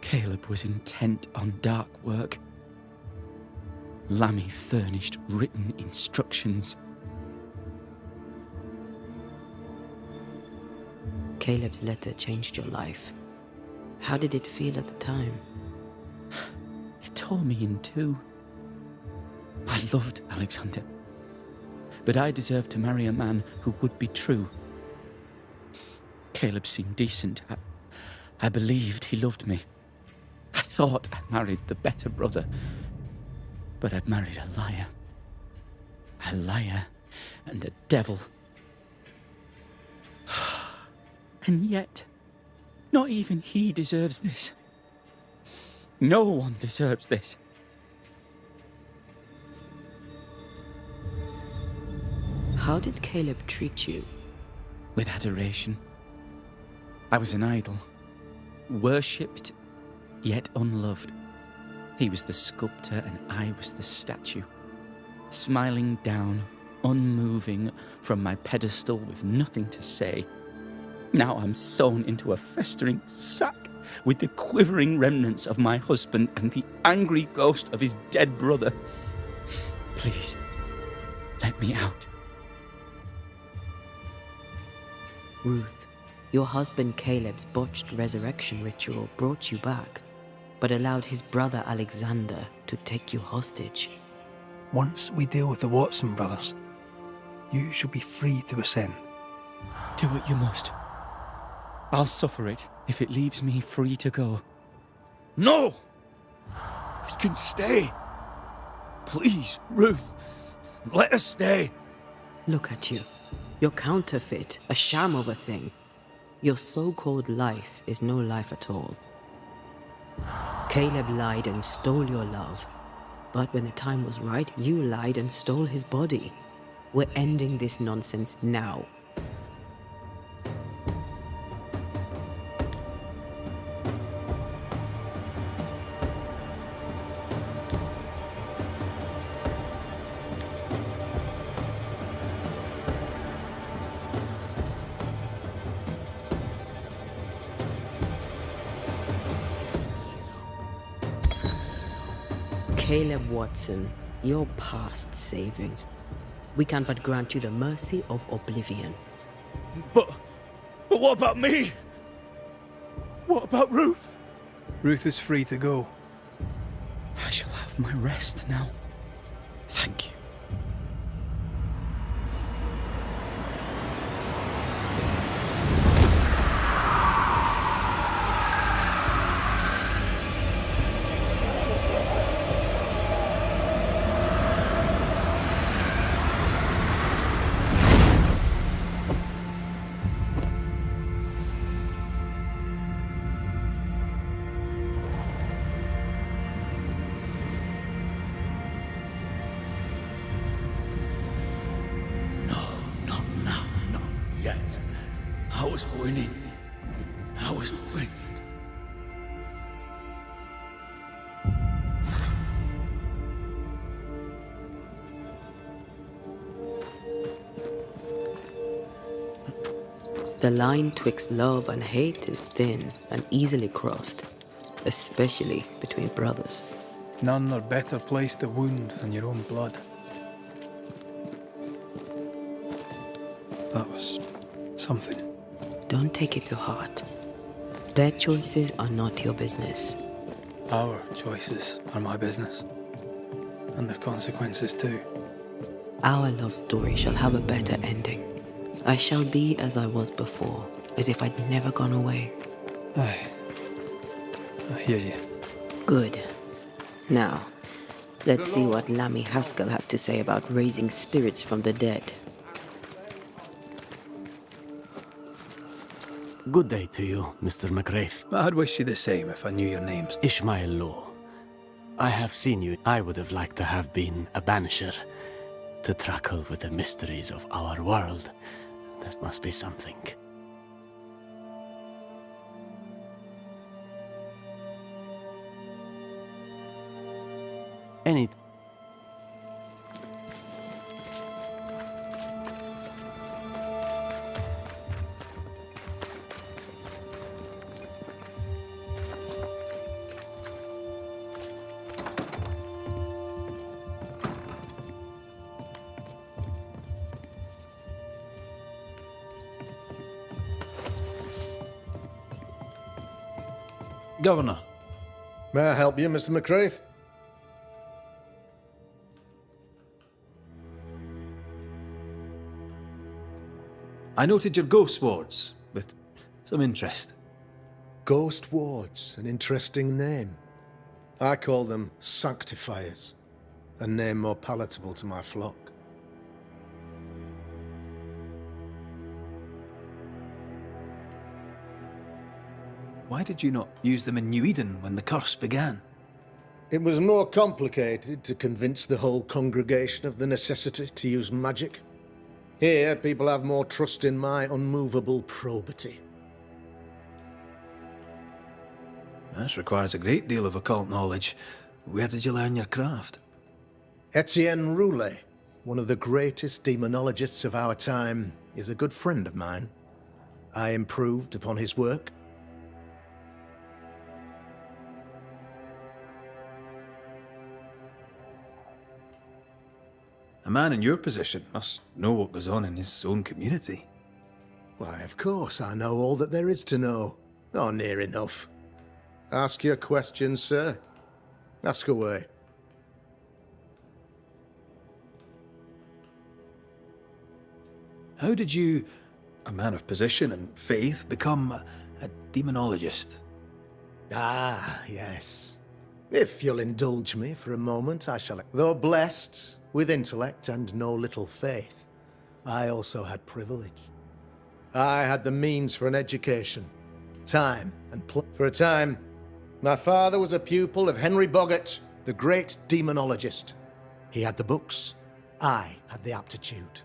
Caleb was intent on dark work. Lammy furnished written instructions.
Caleb's letter changed your life. How did it feel at the time?
It tore me in two. I loved Alexander, but I deserved to marry a man who would be true. Caleb seemed decent. I believed he loved me. I thought I'd married the better brother, but I'd married a liar. A liar and a devil. And yet, not even he deserves this. No one deserves this.
How did Caleb treat you?
With adoration. I was an idol, worshipped, yet unloved. He was the sculptor and I was the statue, smiling down, unmoving from my pedestal with nothing to say. Now I'm sewn into a festering sack with the quivering remnants of my husband and the angry ghost of his dead brother. Please, let me out.
Ruth, your husband Caleb's botched resurrection ritual brought you back, but allowed his brother Alexander to take you hostage.
Once we deal with the Watson brothers, you shall be free to ascend.
Do what you must. I'll suffer it if it leaves me free to go.
No! We can stay. Please, Ruth, let us stay.
Look at you. You're counterfeit, a sham of a thing. Your so-called life is no life at all. Caleb lied and stole your love. But when the time was right, you lied and stole his body. We're ending this nonsense now. Caleb Watson, you're past saving. We can but grant you the mercy of oblivion.
But what about me? What about Ruth?
Ruth is free to go.
I shall have my rest now. Thank you.
Yet. I was winning. I was winning.
The line twixt love and hate is thin and easily crossed, especially between brothers.
None are better placed to wound than your own blood. That was something.
Don't take it to heart. Their choices are not your business.
Our choices are my business. And their consequences too.
Our love story shall have a better ending. I shall be as I was before, as if I'd never gone away.
Aye. I hear you.
Good. Now, let's see what Lammy Haskell has to say about raising spirits from the dead.
Good day to you, Mr. McWraith.
I'd wish you the same if I knew your names.
Ishmael Law. I have seen you. I would have liked to have been a banisher, to tackle with the mysteries of our world. That must be something. Any...
Governor.
May I help you, Mr. McWraith?
I noted your ghost wards with some interest.
Ghost wards, an interesting name. I call them sanctifiers, a name more palatable to my flock.
Why did you not use them in New Eden when the curse began?
It was more complicated to convince the whole congregation of the necessity to use magic. Here, people have more trust in my unmovable probity.
This requires a great deal of occult knowledge. Where did you learn your craft?
Etienne Roulet, one of the greatest demonologists of our time, is a good friend of mine. I improved upon his work.
A man in your position must know what goes on in his own community.
Why, of course, I know all that there is to know. Or near enough. Ask your questions, sir. Ask away.
How did you, a man of position and faith, become a demonologist?
Ah, yes. If you'll indulge me for a moment, I shall. Though blessed with intellect and no little faith, I also had privilege. I had the means for an education, time and for a time, my father was a pupil of Henry Boggart, the great demonologist. He had the books, I had the aptitude.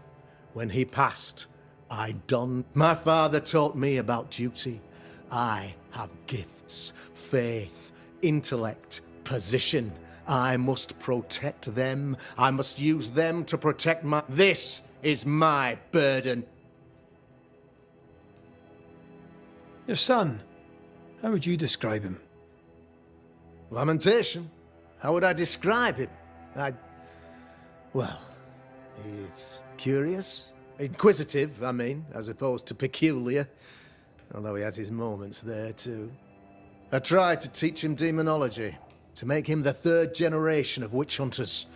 When he passed, I donned. My father taught me about duty. I have gifts, faith, intellect, position. I must protect them. I must use them to protect my... This is my burden.
Your son, how would you describe him?
Lamentation? How would I describe him? Well, he's curious, inquisitive, I mean, as opposed to peculiar, although he has his moments there too. I tried to teach him demonology, to make him the third generation of witch hunters.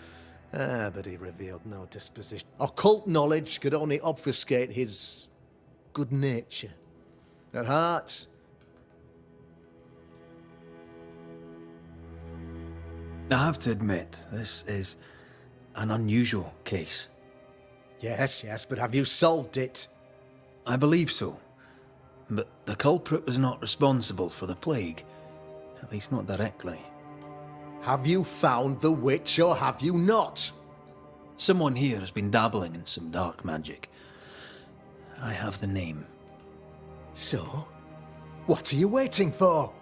But he revealed no disposition. Occult knowledge could only obfuscate his good nature. At heart,
I have to admit, this is an unusual case.
yes, but have you solved it?
I believe so. But the culprit was not responsible for the plague. At least not directly.
Have you found the witch or have you not?
Someone here has been dabbling in some dark magic. I have the name.
So, what are you waiting for?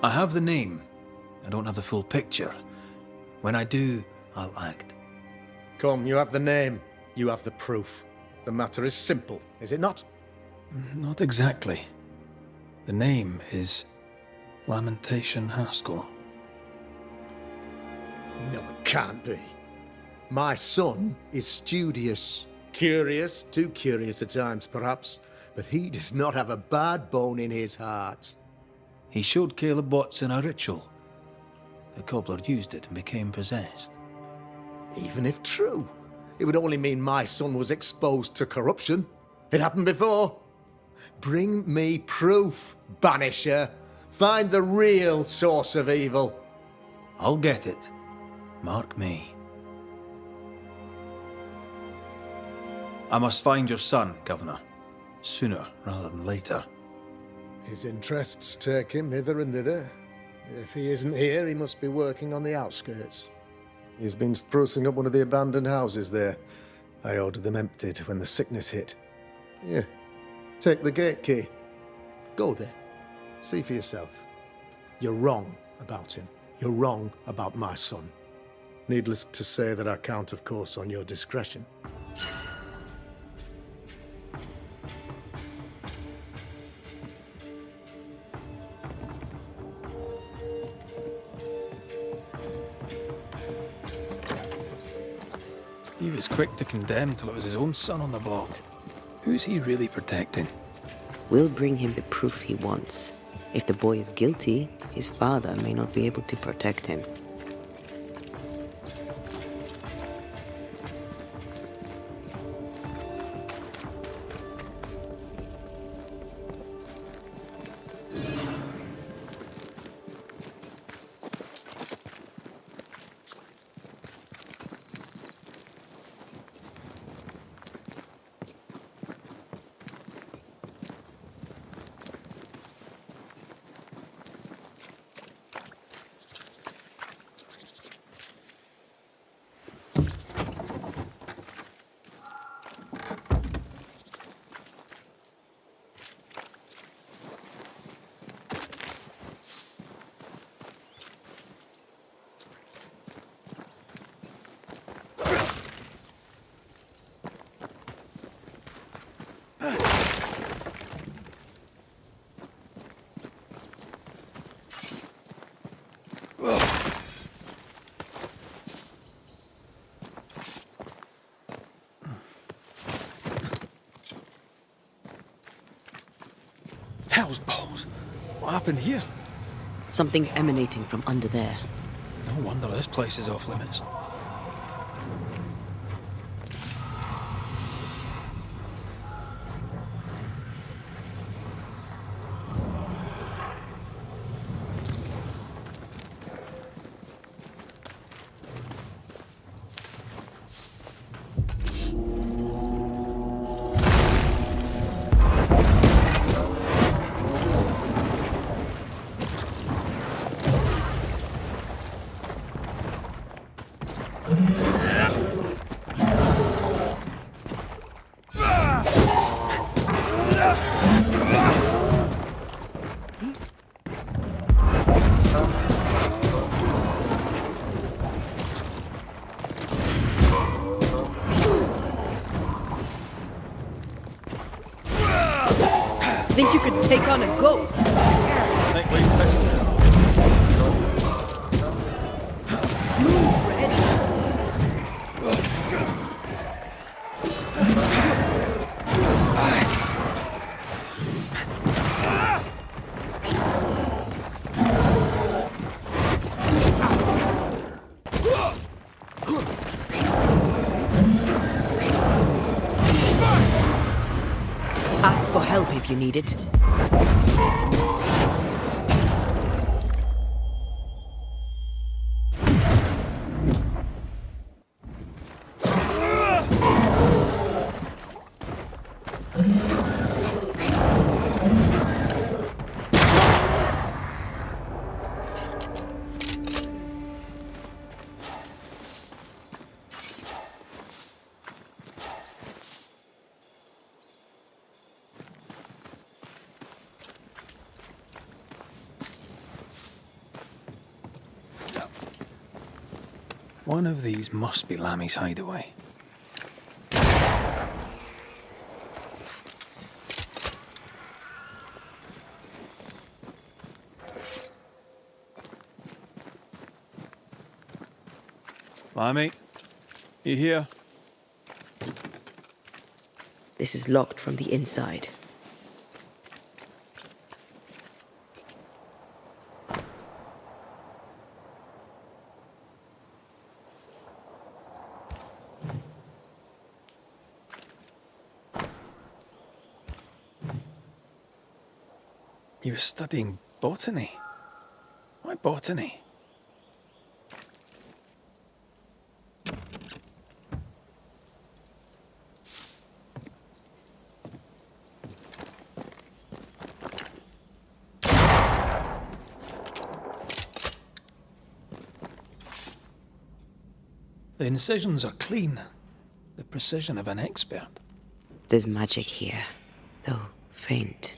I have the name. I don't have the full picture. When I do, I'll act.
Come, you have the name. You have the proof. The matter is simple, is it not?
Not exactly. The name is Lamentation Haskell.
No, it can't be. My son is studious. Curious, too curious at times perhaps, but he does not have a bad bone in his heart.
He showed Caleb Watson a ritual. The cobbler used it and became possessed.
Even if true, it would only mean my son was exposed to corruption. It happened before. Bring me proof, Banisher. Find the real source of evil.
I'll get it. Mark me. I must find your son, Governor. Sooner rather than later.
His interests take him hither and thither. If he isn't here, he must be working on the outskirts. He's been sprucing up one of the abandoned houses there. I ordered them emptied when the sickness hit. Here, take the gate key. Go there. See for yourself. You're wrong about him. You're wrong about my son. Needless to say that I count, of course, on your discretion.
He was quick to condemn till it was his own son on the block. Who's he really protecting?
We'll bring him the proof he wants. If the boy is guilty, his father may not be able to protect him.
Hell's balls. What happened here?
Something's emanating from under there.
No wonder this place is off limits.
Think you could take on a ghost?
Think we fixed it.
Move, Red.
Ask for help if you need it.
One of these must be Lammy's hideaway. Lammy, you here?
This is locked from the inside.
You were studying botany. Why botany? The incisions are clean. The precision of an expert.
There's magic here, though faint.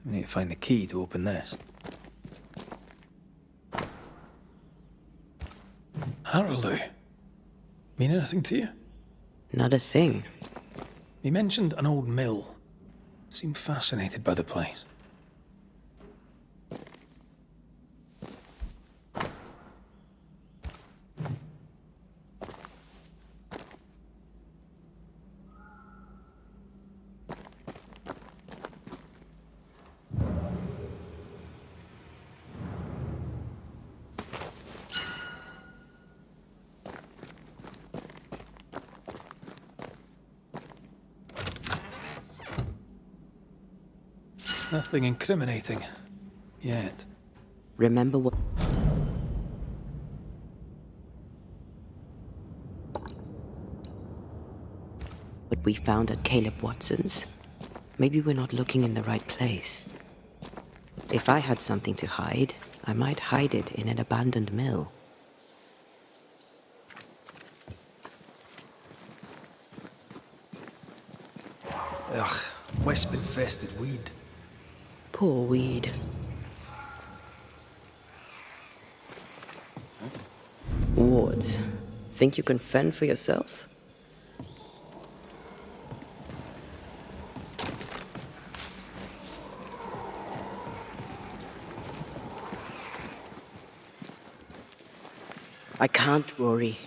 We need to find the key to open this. That'll do. Mean anything to you?
Not a thing.
You mentioned an old mill. Seemed fascinated by the place. Nothing incriminating. Yet.
Remember what we found at Caleb Watson's? Maybe we're not looking in the right place. If I had something to hide, I might hide it in an abandoned mill.
Ugh, wisp-infested weed.
Poor weed. Wards, think you can fend for yourself? I can't worry.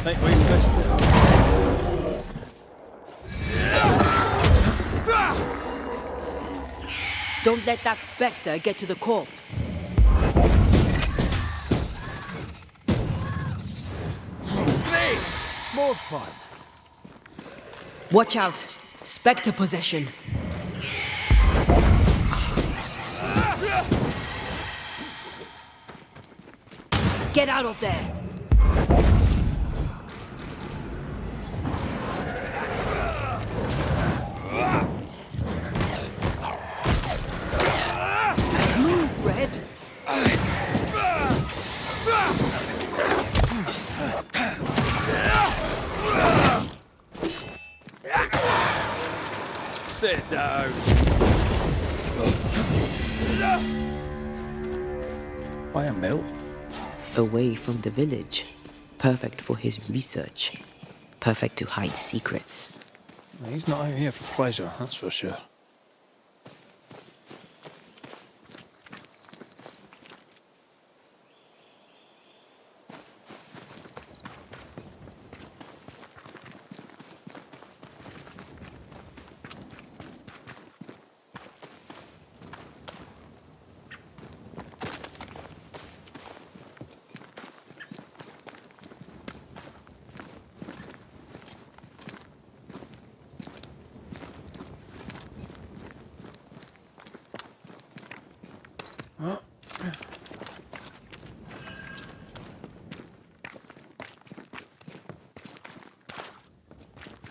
think we missed it.
Don't let that spectre get to the corpse.
Great! More fun.
Watch out. Spectre possession. Get out of there. Move, Red.
Sit down.
Buy a mill?
away from the village. Perfect for his research. Perfect to hide secrets.
He's not out here for pleasure, that's for sure.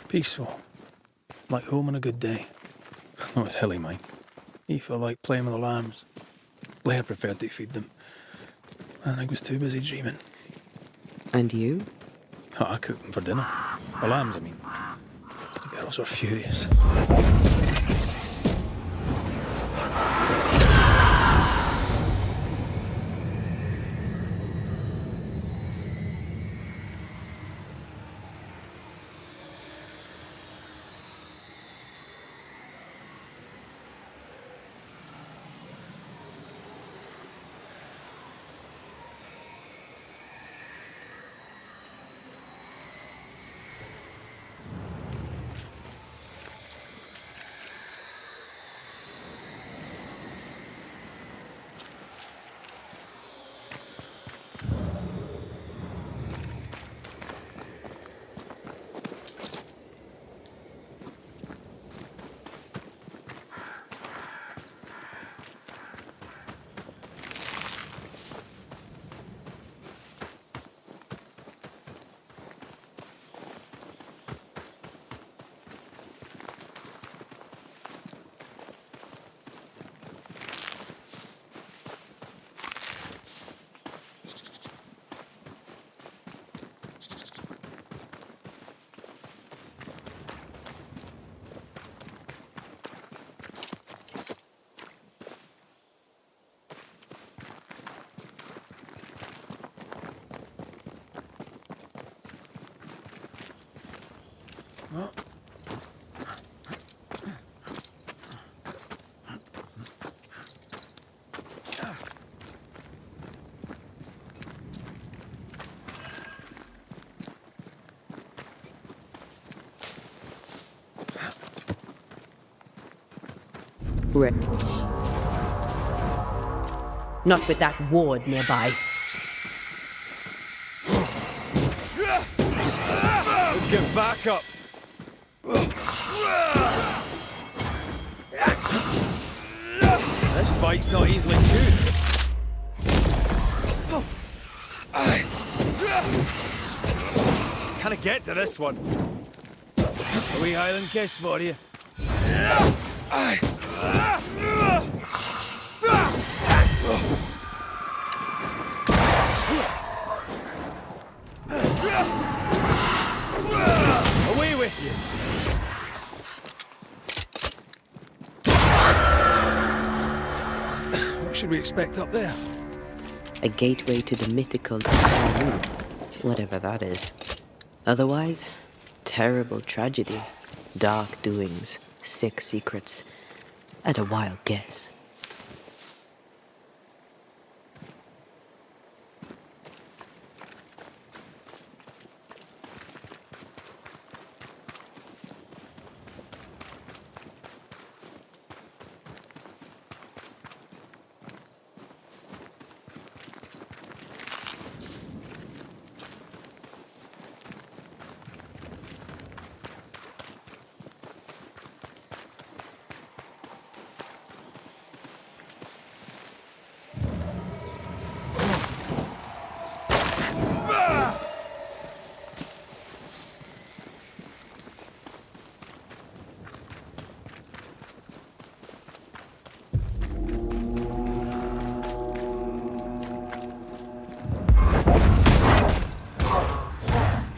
Peaceful. Like home on a good day. Oh, it's hilly, mine. He felt like playing with the lambs. Blair preferred to feed them. And I was too busy dreaming.
And you?
Oh, I cooked them for dinner. The lambs, I mean. The girls were furious.
Not with that ward nearby.
Get back up! This bite's not easily chewed. Can I get to this one? A wee Highland kiss for you. Away with you! What should we expect up there?
A gateway to the mythical whatever that is. Otherwise, terrible tragedy, dark doings, sick secrets, and a wild guess.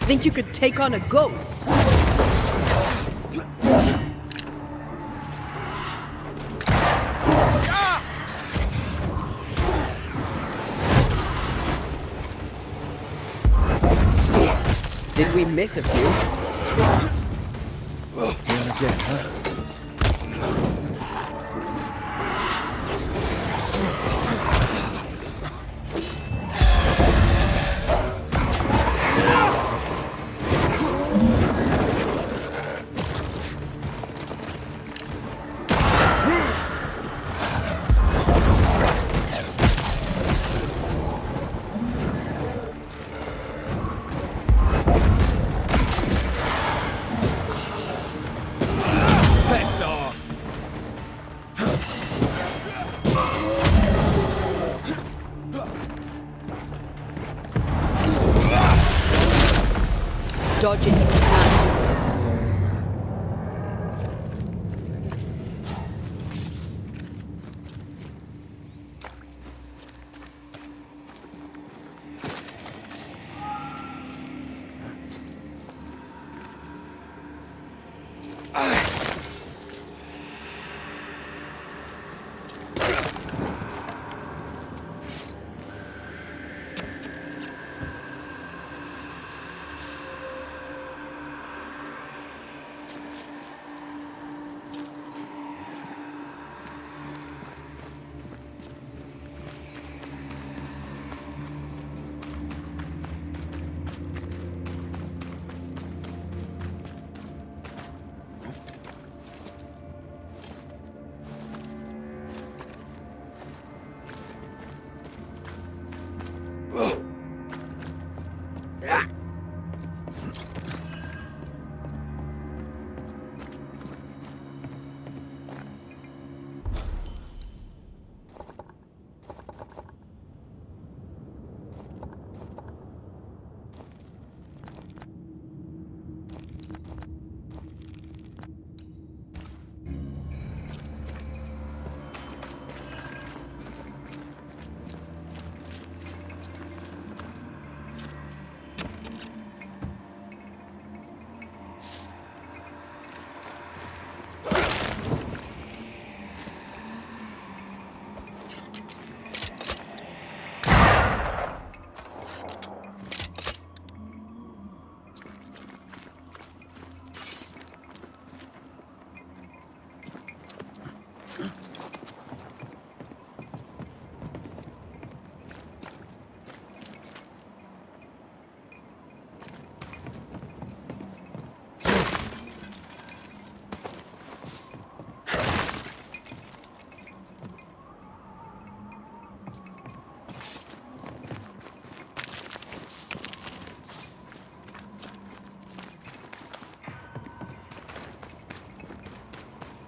Think you could take on a ghost? Did we miss a few?
Here again, huh? Piss off!
Dodge it if you can.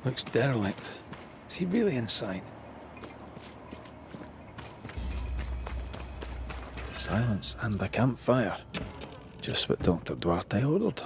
Looks derelict. Is he really inside? Silence and a campfire. Just what Dr. Duarte ordered.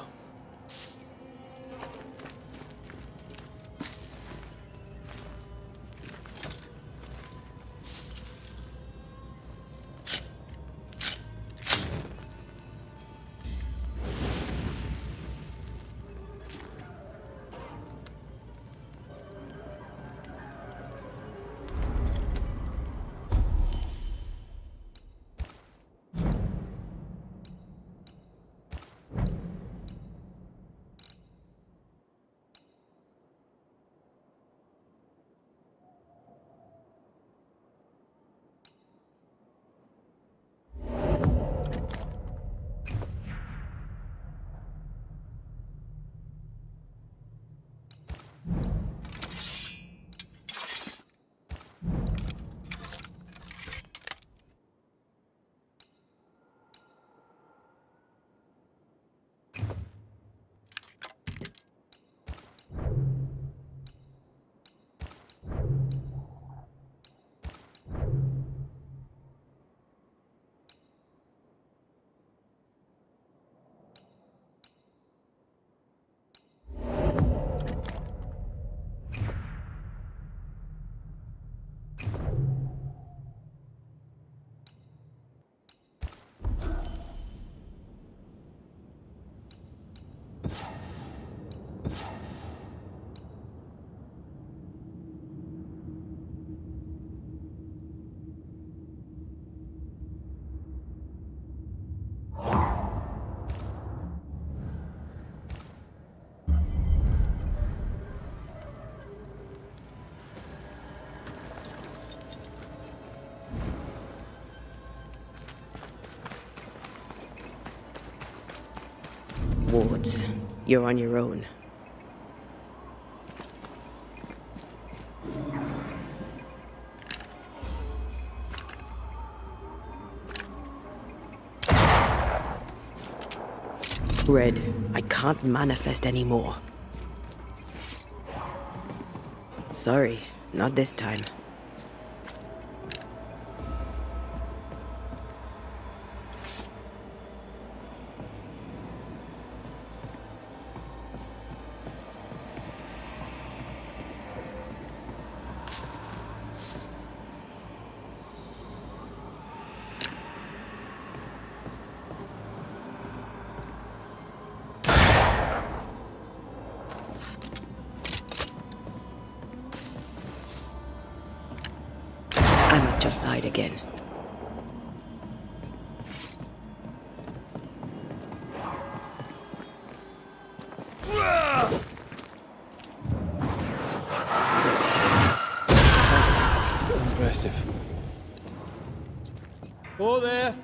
wards. You're on your own. Red, I can't manifest anymore. Sorry, not this time. I'm at your side again.
Still impressive. Oh there!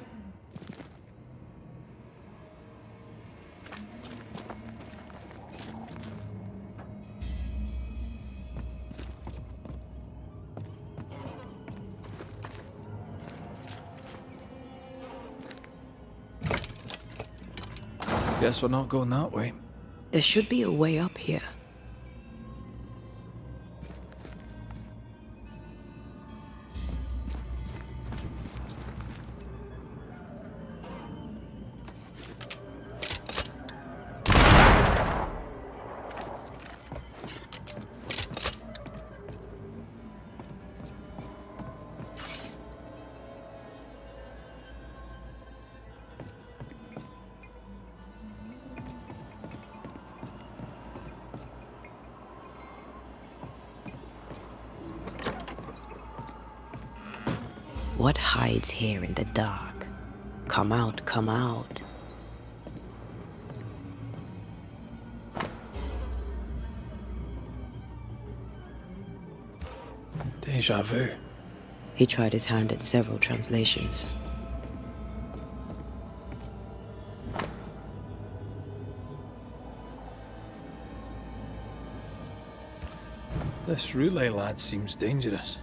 Guess we're not going that way.
There should be a way up here. What hides here in the dark? Come out, come out.
Deja vu.
He tried his hand at several translations.
This relay lad seems dangerous.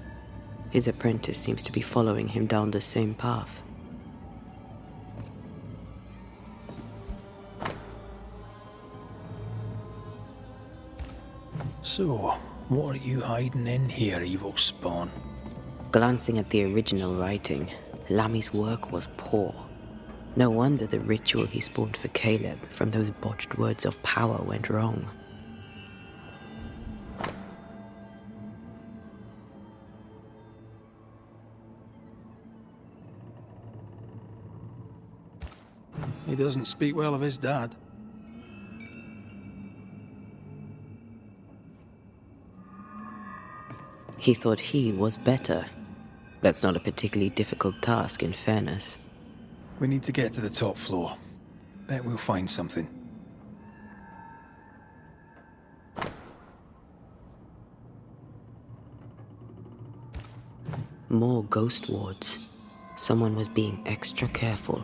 His apprentice seems to be following him down the same path.
So, what are you hiding in here, evil spawn?
Glancing at the original writing, Lammy's work was poor. No wonder the ritual he spawned for Caleb from those botched words of power went wrong.
He doesn't speak well of his dad.
He thought he was better. That's not a particularly difficult task, in fairness.
We need to get to the top floor. Bet we'll find something.
More ghost wards. Someone was being extra careful.